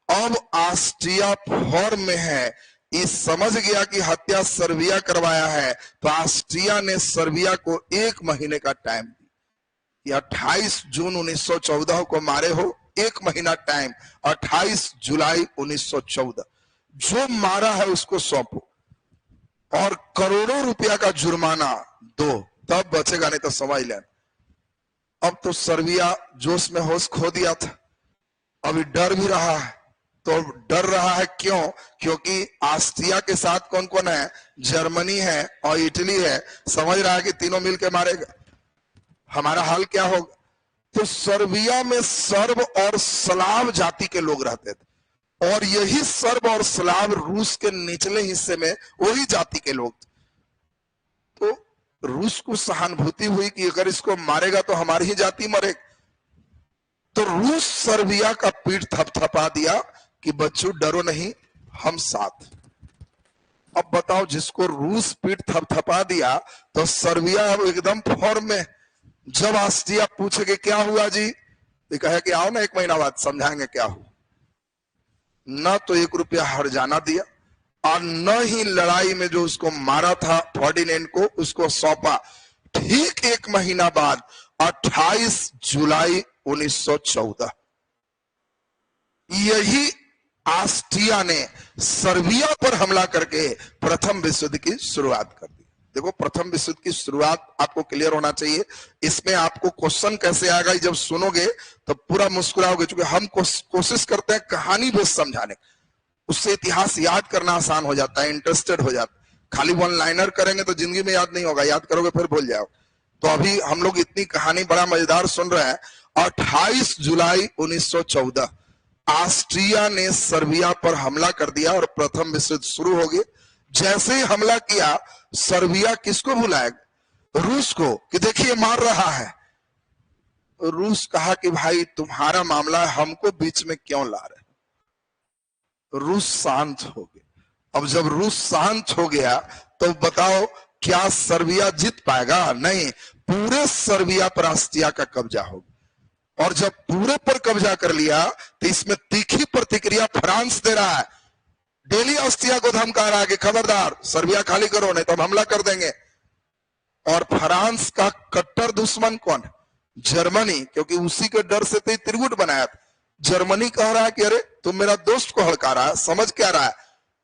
अब ऑस्ट्रिया फॉर्म में है, ये समझ गया कि हत्या सर्बिया करवाया है, तो ऑस्ट्रिया ने सर्बिया को 1 महीने का टाइम दिया। 28 जून 1914 को मारे हो, 1 महीना टाइम, 28 जुलाई 1914। जो मारा है उसको सौंपो, और करोड़ों रुपया का जुर्माना दो, तब बचेगा, नहीं तो समझ लेना। अब तो सर्बिया जोश में होश खो दिया था, अभी डर भी रहा है। तो डर रहा है क्यों, क्योंकि ऑस्ट्रिया के साथ कौन कौन है, जर्मनी है और इटली है। समझ रहा है कि तीनों मिलकर मारेगा, हमारा हाल क्या होगा। तो सर्बिया में सर्ब और स्लाव जाति के लोग रहते थे, और यही सर्ब और स्लाव रूस के निचले हिस्से में वही जाति के लोग थे। तो रूस को सहानुभूति हुई कि अगर इसको मारेगा तो हमारी ही जाति मरेगी। तो रूस सर्बिया का पीठ थपथपा दिया कि बच्चों डरो नहीं, हम साथ। अब बताओ, जिसको रूस पीठ थपथपा दिया, तो सर्बिया अब एकदम फॉर्म में। जब ऑस्ट्रिया पूछे कि क्या हुआ जी, तो कहे कि आओ ना 1 महीना बाद समझाएंगे क्या हुआ। न तो 1 रुपया हर्जाना दिया, और न ही लड़ाई में जो उसको मारा था फर्डिनेंड को, उसको सौंपा। ठीक 1 महीना बाद 28 जुलाई 1914 यही ऑस्ट्रिया ने सर्बिया पर हमला करके प्रथम विश्व युद्ध की शुरुआत कर दी। देखो, प्रथम विश्व युद्ध की शुरुआत आपको क्लियर होना चाहिए। इसमें आपको क्वेश्चन कैसे आएगा, जब सुनोगे तो पूरा मुस्कुराओगे, क्योंकि हम कोशिश करते हैं कहानी बेस समझाने, उससे इतिहास याद करना आसान हो जाता है, इंटरेस्टेड हो जाता है। खाली 1 लाइनर करेंगे तो जिंदगी में याद नहीं होगा, याद करोगे फिर भूल जाओ। तो अभी हम लोग इतनी कहानी बड़ा मजेदार सुन रहे हैं। 28 जुलाई 1914 ऑस्ट्रिया ने सर्बिया पर हमला कर दिया और प्रथम विश्व युद्ध शुरू हो गया। जैसे ही हमला किया, सर्बिया किसको बुलाएगा, रूस को, कि देखिए मार रहा है। रूस कहा कि भाई तुम्हारा मामला, हमको बीच में क्यों ला रहे। रूस शांत हो गया। अब जब रूस शांत हो गया, तो बताओ क्या सर्बिया जीत पाएगा, नहीं। पूरे सर्बिया पर ऑस्ट्रिया का कब्जा होगा। और जब पूरे पर कब्जा कर लिया तो इसमें तीखी प्रतिक्रिया फ्रांस दे रहा है। डेली ऑस्ट्रिया को धमका रहा है कि खबरदार सर्बिया खाली करो नहीं तो हम हमला कर देंगे। और फ्रांस का कट्टर दुश्मन कौन है? जर्मनी, क्योंकि उसी के डर से तो त्रिगुट बनाया था। जर्मनी कह रहा है कि अरे तुम मेरा दोस्त को हड़का रहा है, समझ क्या रहा है?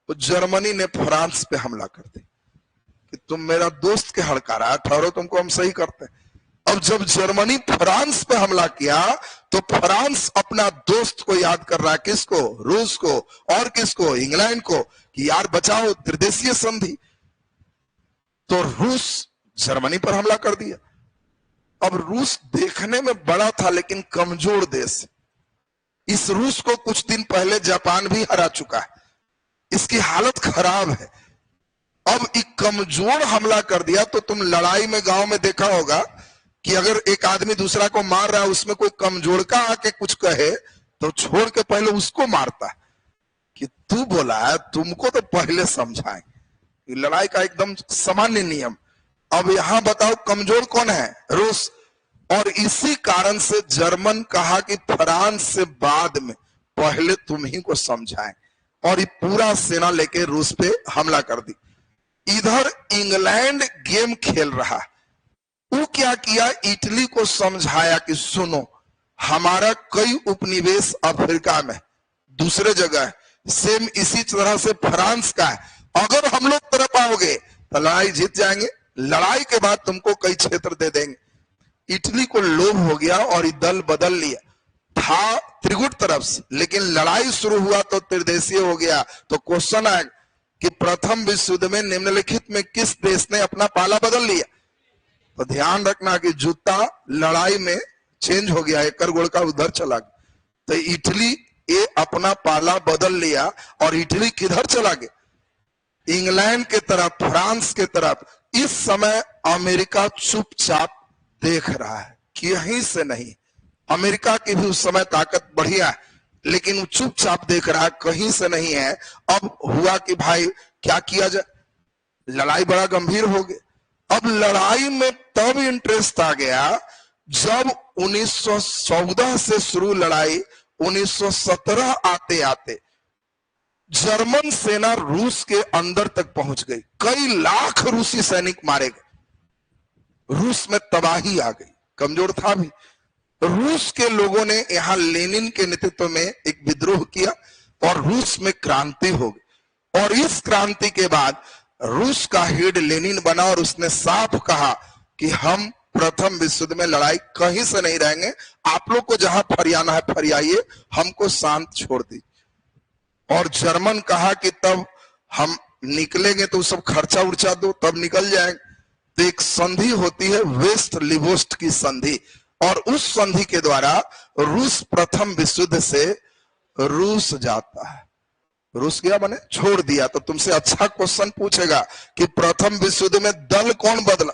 तो जर्मनी ने फ्रांस पे हमला कर दी कि तुम मेरा दोस्त के हड़का रहा है, ठहरो तुमको हम सही करते हैं। अब जब जर्मनी फ्रांस पे हमला किया तो फ्रांस अपना दोस्त को याद कर रहा है। किसको? रूस को। और किसको? इंग्लैंड को, कि यार बचाओ, त्रिदेशीय संधि। तो रूस जर्मनी पर हमला कर दिया। अब रूस देखने में बड़ा था लेकिन कमजोर देश। इस रूस को कुछ दिन पहले जापान भी हरा चुका है, इसकी हालत खराब है। अब एक कमजोर हमला कर दिया तो तुम लड़ाई में गांव में देखा होगा कि अगर एक आदमी दूसरा को मार रहा है, उसमें कोई कमजोर का आके कुछ कहे तो छोड़ के पहले उसको मारता है कि तू बोला है, तुमको तो पहले समझाएं। लड़ाई का एकदम सामान्य नियम। अब यहां बताओ कमजोर कौन है? रूस। और इसी कारण से जर्मन कहा कि फ्रांस से बाद में पहले तुम ही को समझाएं, और ये पूरा सेना लेके रूस पे हमला कर दी। इधर इंग्लैंड गेम खेल रहा, वो क्या किया? इटली को समझाया कि सुनो, हमारा कई उपनिवेश अफ्रीका में दूसरे जगह है, सेम इसी तरह से फ्रांस का है। अगर हम लोग तरफ आओगे तो लड़ाई जीत जाएंगे, लड़ाई के बाद तुमको कई क्षेत्र दे देंगे। इटली को लोभ हो गया और ये दल बदल लिया। था त्रिगुट तरफ से, लेकिन लड़ाई शुरू हुआ तो त्रिदेशीय हो गया। तो क्वेश्चन आया कि प्रथम विश्व युद्ध में निम्नलिखित में किस देश ने अपना पाला बदल लिया? तो ध्यान रखना कि जूता लड़ाई में चेंज हो गया, एक गोड़ का उधर चला गया। तो इटली ये अपना पाला बदल लिया और इटली किधर चला गया? इंग्लैंड के तरफ, फ्रांस के तरफ। इस समय अमेरिका चुपचाप देख रहा है कि यहीं से नहीं, अमेरिका की भी उस समय ताकत बढ़िया है, लेकिन वो चुपचाप देख रहा है, कहीं से नहीं है। अब हुआ कि भाई क्या किया जाए, लड़ाई बड़ा गंभीर हो गया। अब लड़ाई में तब इंटरेस्ट आ गया जब 1914 से शुरू लड़ाई, 1917 आते आते जर्मन सेना रूस के अंदर तक पहुंच गई। कई लाख रूसी सैनिक मारे गए, रूस में तबाही आ गई। कमजोर था भी। रूस के लोगों ने यहां लेनिन के नेतृत्व में एक विद्रोह किया और रूस में क्रांति हो गई। और इस क्रांति के बाद रूस का हेड लेनिन बना और उसने साफ कहा कि हम प्रथम विश्व युद्ध में लड़ाई कहीं से नहीं रहेंगे, आप लोग को जहां फरियाना है फरियाइए, हमको शांत छोड़ दी। और जर्मन कहा कि तब हम निकलेंगे तो सब खर्चा उर्चा दो, तब निकल जाएंगे। तो एक संधि होती है वेस्ट लिवोस्ट की संधि, और उस संधि के द्वारा रूस प्रथम विश्व युद्ध से रूस जाता है। रूस गया माने छोड़ दिया। तो तुमसे अच्छा क्वेश्चन पूछेगा कि प्रथम विश्व युद्ध में दल कौन बदला?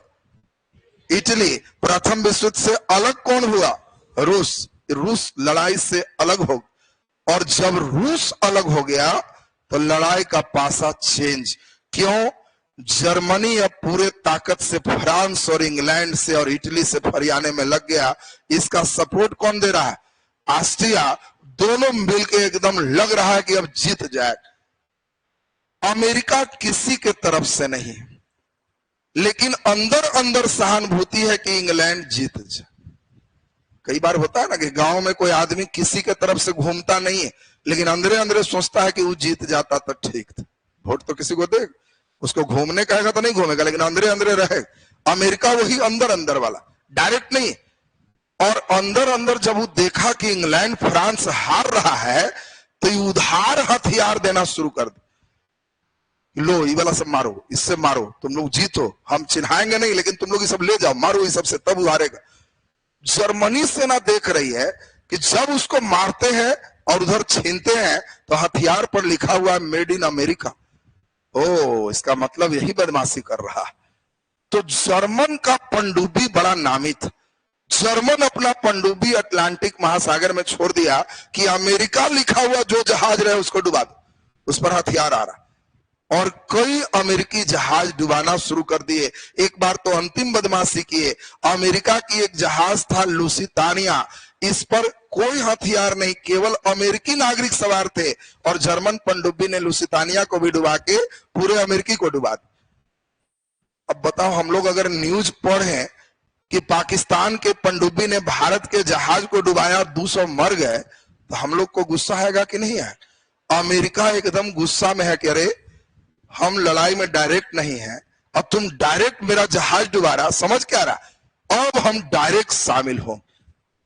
इटली। प्रथम विश्व युद्ध से अलग कौन हुआ? रूस। रूस लड़ाई से अलग हो, और जब रूस अलग हो गया तो लड़ाई का पासा चेंज। क्यों? जर्मनी अब पूरे ताकत से फ्रांस और इंग्लैंड से और इटली से फरियाने में लग गया। इसका सपोर्ट कौन दे रहा है? ऑस्ट्रिया। दोनों मिलकर एकदम लग रहा है कि अब जीत जाए। अमेरिका किसी के तरफ से नहीं, लेकिन अंदर अंदर सहानुभूति है कि इंग्लैंड जीत जाए। कई बार होता है ना कि गांव में कोई आदमी किसी के तरफ से घूमता नहीं है, लेकिन अंदर अंदर सोचता है कि वो जीत जाता तो ठीक था। वोट तो किसी को दे, उसको घूमने कहेगा तो नहीं घूमेगा, लेकिन अंदर अंदर रहेगा। अमेरिका वही अंदर अंदर वाला, डायरेक्ट नहीं। और अंदर अंदर जब वो देखा कि इंग्लैंड फ्रांस हार रहा है तो ये उधार हथियार देना शुरू कर दे। लो ये वाला सब मारो, इससे मारो, तुम लोग जीतो, हम चिन्हाएंगे नहीं लेकिन तुम लोग ये सब ले जाओ, मारो ये सबसे, तब उधारेगा। जर्मनी सेना देख रही है कि जब उसको मारते हैं और उधर छीनते हैं तो हथियार पर लिखा हुआ है मेड इन अमेरिका। ओ, इसका मतलब यही बदमाशी कर रहा है। तो जर्मन का पनडुब्बी बड़ा नामी था। जर्मन अपना पनडुब्बी अटलांटिक महासागर में छोड़ दिया कि अमेरिका लिखा हुआ जो जहाज रहे उसको डुबा दो, उस पर हथियार आ रहा। और कई अमेरिकी जहाज डुबाना शुरू कर दिए। एक बार तो अंतिम बदमाशी किए। अमेरिका की एक जहाज था लुसितानिया, इस पर कोई हथियार नहीं, केवल अमेरिकी नागरिक सवार थे और जर्मन पनडुब्बी ने लुसितानिया को भी डुबा के पूरे अमेरिकी को डुबा दिया। अब बताओ, हम लोग अगर न्यूज पढ़े कि पाकिस्तान के पनडुब्बी ने भारत के जहाज को डुबाया और 200 मर गए, तो हम लोग को गुस्सा आएगा कि नहीं है? अमेरिका एकदम गुस्सा में है कि अरे हम लड़ाई में डायरेक्ट नहीं है, अब तुम डायरेक्ट मेरा जहाज डुबा रहा, समझ क्या रहा, अब हम डायरेक्ट शामिल हो।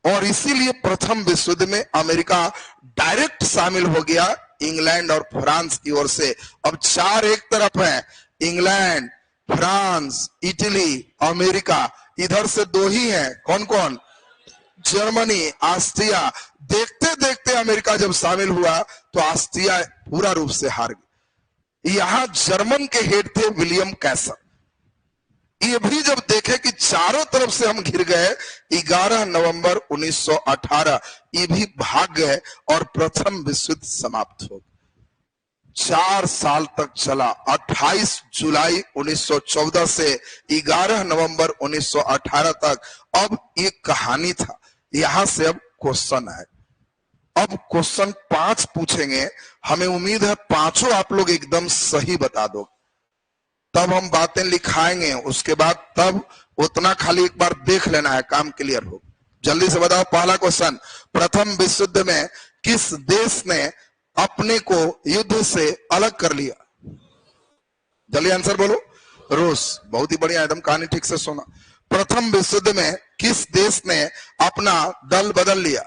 और इसीलिए प्रथम विश्व युद्ध में अमेरिका डायरेक्ट शामिल हो गया इंग्लैंड और फ्रांस की ओर से। अब 4 एक तरफ है, इंग्लैंड, फ्रांस, इटली, अमेरिका, इधर से 2 ही हैं, कौन कौन? Germany, Austria. देखते देखते अमेरिका जब शामिल हुआ तो ऑस्ट्रिया पूरा रूप से हार गई। यहां जर्मन के हेड थे विलियम कैसर। ये भी जब देखे कि चारों तरफ से हम घिर गए, 11 नवंबर 1918 ये भी भाग गए और प्रथम विश्व युद्ध समाप्त हो गया। 4 साल तक चला, 28 जुलाई 1914 से 11 नवंबर 1918 तक। अब ये कहानी था, यहां से अब क्वेश्चन है। अब क्वेश्चन 5 पूछेंगे, हमें उम्मीद है पांचों आप लोग एकदम सही बता दो, तब हम बातें लिखाएंगे। उसके बाद तब उतना खाली एक बार देख लेना है, काम क्लियर हो। जल्दी से बताओ, पहला क्वेश्चन, प्रथम विश्व युद्ध में किस देश ने अपने को युद्ध से अलग कर लिया? जल्दी आंसर बोलो। रूस। बहुत ही बढ़िया, एकदम कहानी ठीक से सुना। प्रथम विश्व युद्ध में किस देश ने अपना दल बदल लिया?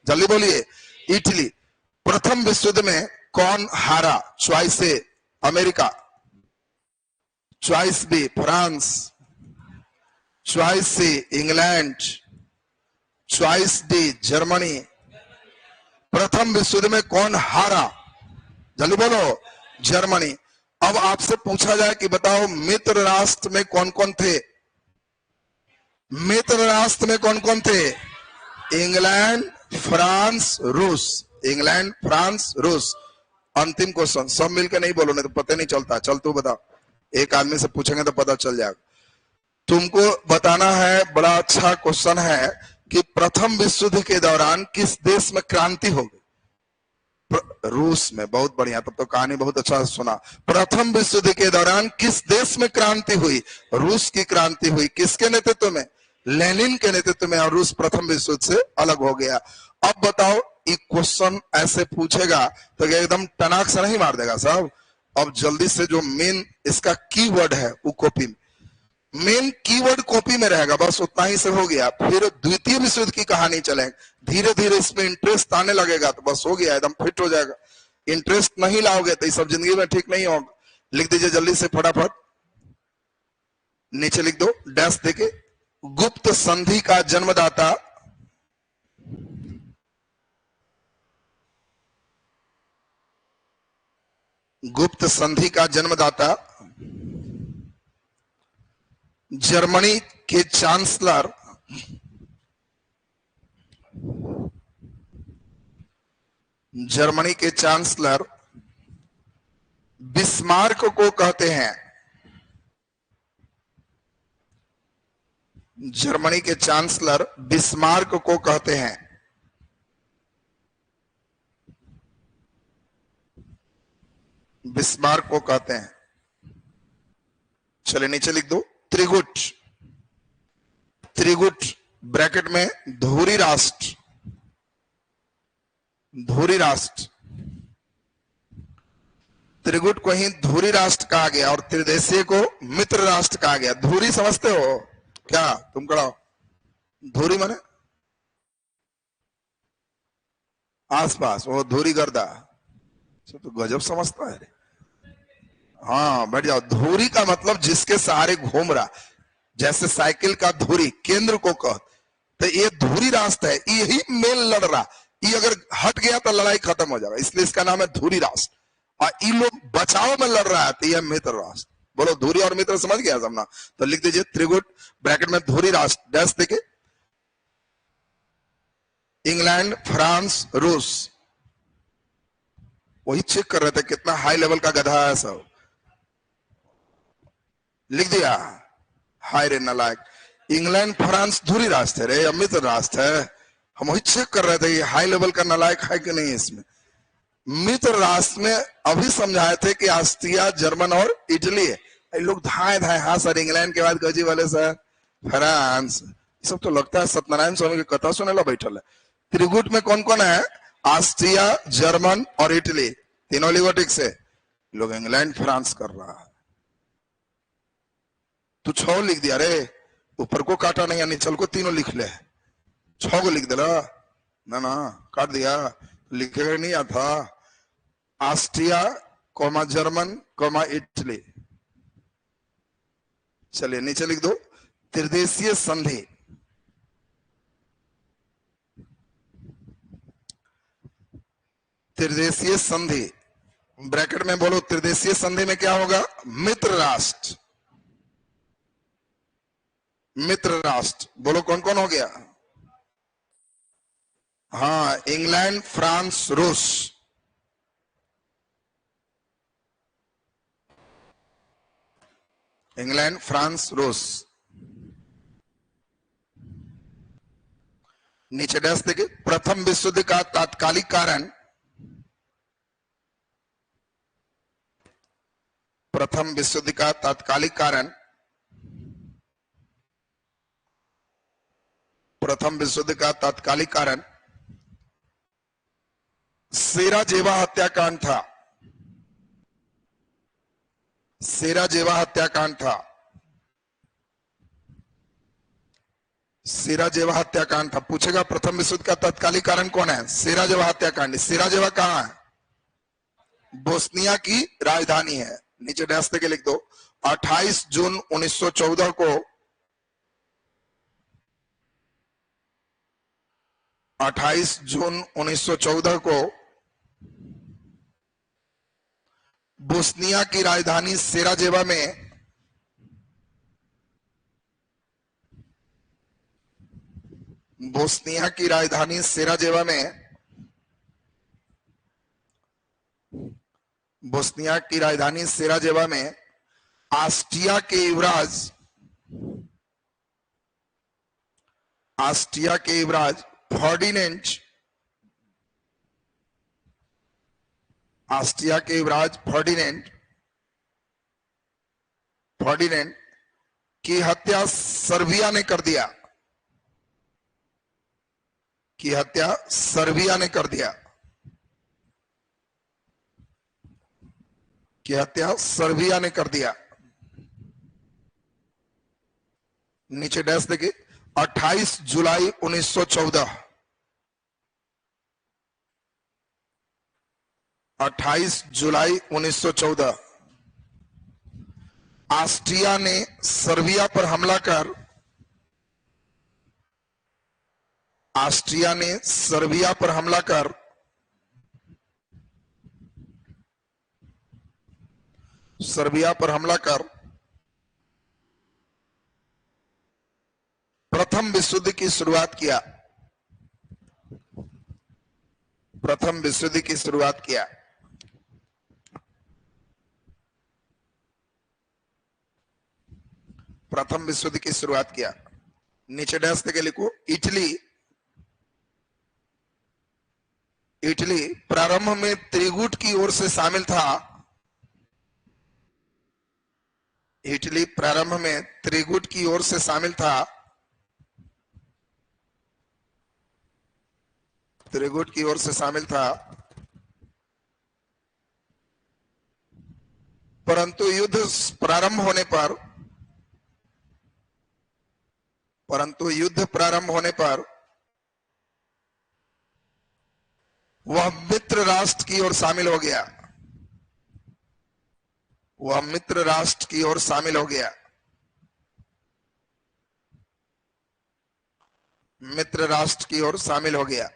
जल्दी बोलिए। इटली। प्रथम विश्व युद्ध में कौन हारा? Choice A America, choice B France, choice C England, choice D Germany. प्रथम विश्व युद्ध में कौन हारा? जल्दी बोलो। जर्मनी। अब आपसे पूछा जाए कि बताओ मित्र राष्ट्र में कौन कौन थे? मित्र राष्ट्र में कौन कौन थे? इंग्लैंड, फ्रांस, रूस। इंग्लैंड, फ्रांस, रूस। अंतिम क्वेश्चन, सब मिलकर नहीं बोलो, नहीं तो पता नहीं चलता। चल तू बता, एक आदमी से पूछेंगे तो पता चल जाएगा। तुमको बताना है, बड़ा अच्छा क्वेश्चन है कि प्रथम विश्व युद्ध के दौरान किस देश में क्रांति हो गई? रूस में। बहुत बढ़िया, तब तो कहानी बहुत अच्छा सुना। प्रथम विश्व युद्ध के दौरान किस देश में क्रांति हुई? रूस की क्रांति हुई। किसके नेतृत्व में? लेनिन के नेतृत्व में। और रूस प्रथम विश्व युद्ध से अलग हो गया। अब बताओ, ये क्वेश्चन ऐसे पूछेगा तो एकदम टनाक से नहीं मार देगा साहब। अब जल्दी से जो मेन इसका कीवर्ड है वो कॉपी में, मेन कीवर्ड कॉपी में रहेगा, बस उतना ही से हो गया। फिर द्वितीय विश्व युद्ध की कहानी चलेगी, धीरे धीरे इसमें इंटरेस्ट आने लगेगा तो बस हो गया, एकदम फिट हो जाएगा। इंटरेस्ट नहीं लाओगे तो ये सब जिंदगी में ठीक नहीं होगा। लिख दीजिए जल्दी से फटाफट, नीचे लिख दो डैश देके। गुप्त संधि का जन्मदाता गुप्त संधि का जन्मदाता जर्मनी के चांसलर बिस्मार्क को कहते हैं। जर्मनी के चांसलर बिस्मार्क को कहते हैं। बिस्मार्क को कहते हैं। चले नीचे लिख दो त्रिगुट। त्रिगुट ब्रैकेट में धुरी राष्ट्र। धुरी राष्ट्र, त्रिगुट को ही धुरी राष्ट्र कहा गया और त्रिदेशीय को मित्र राष्ट्र कहा गया। धुरी समझते हो क्या? तुम कराओ। धुरी माने आसपास, वो धुरी गर्दा। तो गजब समझता है। हाँ बैठ जाओ। धुरी का मतलब जिसके सहारे घूम रहा, जैसे साइकिल का धुरी केंद्र को कह, तो ये धुरी राष्ट्र है, यही मेल लड़ रहा। ये अगर हट गया तो लड़ाई खत्म हो जाएगा, इसलिए इसका नाम है धुरी राष्ट्र। और ये लोग बचाव में लड़ रहा है तो यह मित्र राष्ट्र। बोलो धुरी और मित्र समझ गया सबना? तो लिख दीजिए त्रिगुट ब्रैकेट में धुरी राष्ट्र डैश देके इंग्लैंड, फ्रांस, रूस। वही चेक कर रहे थे कितना हाई लेवल का गधा है सब। लिख दिया? हाय रे नालायक। इंग्लैंड, फ्रांस धुरी राष्ट्र है रे, मित्र राष्ट्र है। हम वही चेक कर रहे थे ये हाई लेवल का नालायक है कि नहीं इसमें। मित्र राष्ट्र में अभी समझाए थे कि ऑस्ट्रिया, जर्मन और इटली है। ये लोग धाए धाए, हाँ सर इंग्लैंड के बाद गजी वाले सर फ्रांस, ये सब तो लगता है सत्यनारायण स्वामी की कथा सुने ला बैठल है। त्रिगुट में कौन कौन है? ऑस्ट्रिया, जर्मन और इटली, तीनों लिगोटिक से। लोग इंग्लैंड फ्रांस कर रहा है। तू 6 लिख दिया रे, ऊपर को काटा नहीं, नीचल को तीनों लिख ले। 6 को लिख दिला ना, ना काट दिया, लिखेगा नहीं आता। Austria comma German comma Italy. चलिए नीचे लिख दो त्रिदेशीय संधि। त्रिदेशीय संधि ब्रैकेट में बोलो, त्रिदेशीय संधि में क्या होगा? मित्र राष्ट्र, मित्र राष्ट्र बोलो कौन कौन हो गया? हाँ, इंग्लैंड, फ्रांस, रूस। इंग्लैंड, फ्रांस, रूस। नीचे डैश देखिए, प्रथम विश्व युद्ध का तात्कालिक कारण, प्रथम विश्व युद्ध का तात्कालिक कारण, प्रथम विश्व युद्ध का तात्कालिक कारण सेराजेवा हत्याकांड था। सेराजेवा हत्याकांड था, सेराजेवा हत्याकांड था। पूछेगा प्रथम विश्व युद्ध का तात्कालिक कारण कौन है? सेराजेवा हत्याकांड। सेराजेवा कहां है? बोस्निया की राजधानी है। नीचे डैश के लिख दो 28 जून 1914 को, 28 जून 1914 को बोस्निया की राजधानी सेराजेवा में बोस्निया की राजधानी सेराजेवा में बोस्निया की राजधानी सेराजेवा में ऑस्ट्रिया के युवराज, ऑस्ट्रिया के युवराज फर्डिनेंड, ऑस्ट्रिया के युवराज फर्डिनेंड की हत्या सर्बिया ने कर दिया, की हत्या सर्बिया ने कर दिया, की हत्या सर्बिया ने कर दिया। नीचे डैश देखिए 28 जुलाई 1914, 28 जुलाई 1914 ऑस्ट्रिया ने सर्बिया पर हमला कर, ऑस्ट्रिया ने सर्बिया पर हमला कर सर्बिया पर हमला कर प्रथम विश्व युद्ध की शुरुआत किया, प्रथम विश्व युद्ध की शुरुआत किया। प्रथम विश्व युद्ध की शुरुआत किया। नीचे डैश के लिखो इटली, इटली प्रारंभ में त्रिगुट की ओर से शामिल था, इटली प्रारंभ में त्रिगुट की ओर से शामिल था, त्रिगुट की ओर से शामिल था, परंतु युद्ध प्रारंभ होने पर, परंतु युद्ध प्रारंभ होने पर वह मित्र राष्ट्र की ओर शामिल हो गया, वह मित्र राष्ट्र की ओर शामिल हो गया, मित्र राष्ट्र की ओर शामिल हो गया।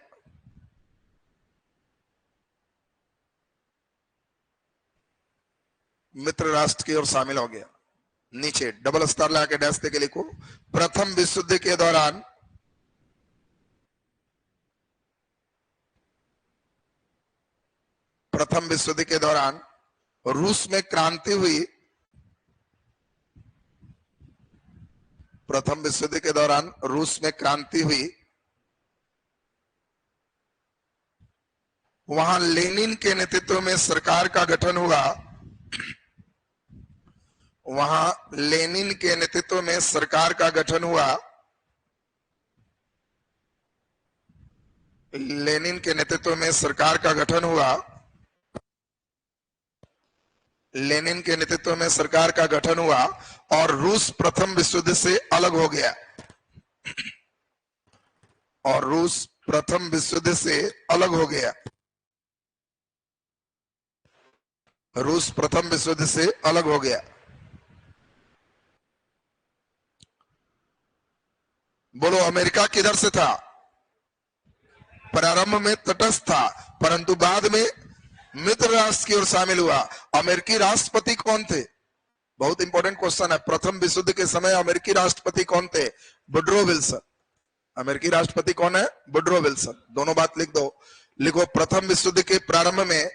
मित्र राष्ट्र की ओर शामिल हो गया। नीचे डबल स्टार लगा के डैश के लिखो प्रथम विश्व युद्ध के दौरान, प्रथम विश्व युद्ध के दौरान रूस में क्रांति हुई, प्रथम विश्व युद्ध के दौरान रूस में क्रांति हुई, वहां लेनिन के नेतृत्व में सरकार का गठन हुआ। वहां लेनिन के नेतृत्व में सरकार का गठन हुआ। लेनिन के नेतृत्व में सरकार का गठन हुआ। लेनिन के नेतृत्व में सरकार का गठन हुआ और रूस प्रथम विश्व युद्ध से अलग हो गया। और रूस प्रथम विश्व युद्ध से अलग हो गया। रूस प्रथम विश्व युद्ध से अलग हो गया। बोलो, अमेरिका किधर से था? प्रारंभ में तटस्थ था, परंतु बाद में मित्र राष्ट्र की ओर शामिल हुआ। अमेरिकी राष्ट्रपति कौन थे? बहुत इंपॉर्टेंट क्वेश्चन है। प्रथम विश्व युद्ध के समय अमेरिकी राष्ट्रपति कौन थे? Woodrow Wilson. अमेरिकी राष्ट्रपति कौन है? Woodrow Wilson. दोनों बात लिख दो। लिखो, प्रथम विश्व युद्ध के प्रारंभ में,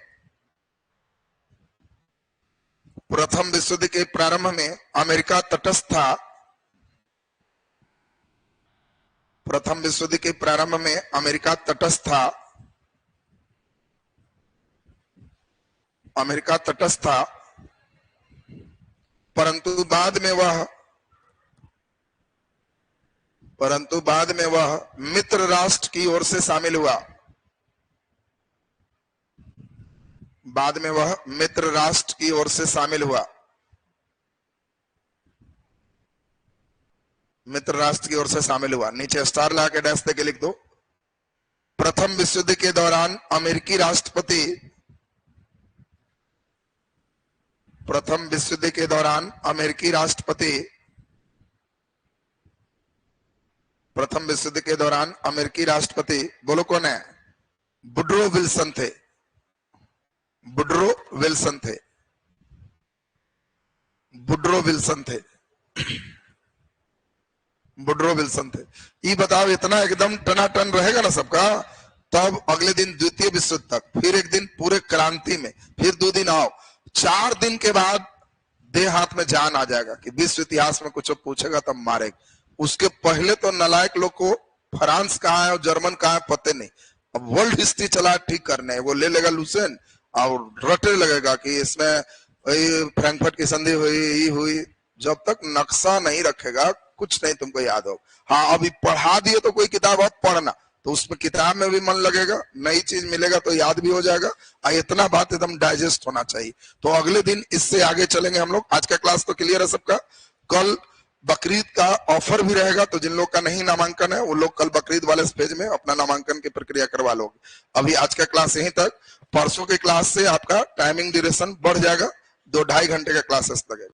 प्रथम विश्व युद्ध के प्रारंभ में अमेरिका तटस्थ था। प्रथम विश्व युद्ध के प्रारंभ में अमेरिका तटस्थ था। अमेरिका तटस्थ था, परंतु बाद में वह मित्र राष्ट्र की ओर से शामिल हुआ। बाद में वह मित्र राष्ट्र की ओर से शामिल हुआ। मित्र राष्ट्र की ओर से शामिल हुआ। नीचे स्टार लगा के डैश देके लिख दो। प्रथम विश्व युद्ध के दौरान अमेरिकी राष्ट्रपति, प्रथम विश्व युद्ध के दौरान अमेरिकी राष्ट्रपति, प्रथम विश्व युद्ध के दौरान अमेरिकी राष्ट्रपति, बोलो कौन है? वुडरो विल्सन थे। वुडरो विल्सन थे। वुडरो विल्सन थे। वुडरो विल्सन थे। ये बताओ, इतना एकदम टनाटन रहेगा ना सबका, तब अगले दिन द्वितीय विश्व युद्ध तक, फिर एक दिन पूरे क्रांति में, फिर 2 दिन आओ, 4 दिन के बाद देह हाथ में जान आ जाएगा कि विश्व इतिहास में कुछ पूछेगा तब मारेगा। उसके पहले तो नलायक लोग को फ्रांस कहाँ है और जर्मन कहाँ है पते नहीं। अब वर्ल्ड हिस्ट्री चला ठीक करने, वो ले लेगा लुसेन और रटने लगेगा कि इसमें फ्रैंकफर्ट की संधि हुई। जब तक नक्शा नहीं रखेगा कुछ नहीं तुमको याद हो। हाँ, अभी पढ़ा दिए तो कोई किताब अब पढ़ना, तो उसमें किताब में भी मन लगेगा, नई चीज मिलेगा तो याद भी हो जाएगा। इतना बात एकदम डाइजेस्ट होना चाहिए। तो अगले दिन इससे आगे चलेंगे हम लोग। आज का क्लास तो क्लियर है सबका। कल बकरीद का ऑफर भी रहेगा, तो जिन लोग का नहीं नामांकन है वो लोग कल बकरीद वाले पेज में अपना नामांकन की प्रक्रिया करवा लोगे। अभी आज का क्लास यहीं तक। परसों के क्लास से आपका टाइमिंग ड्यूरेशन बढ़ जाएगा, 2-2.5 घंटे का क्लासेस लगेगा।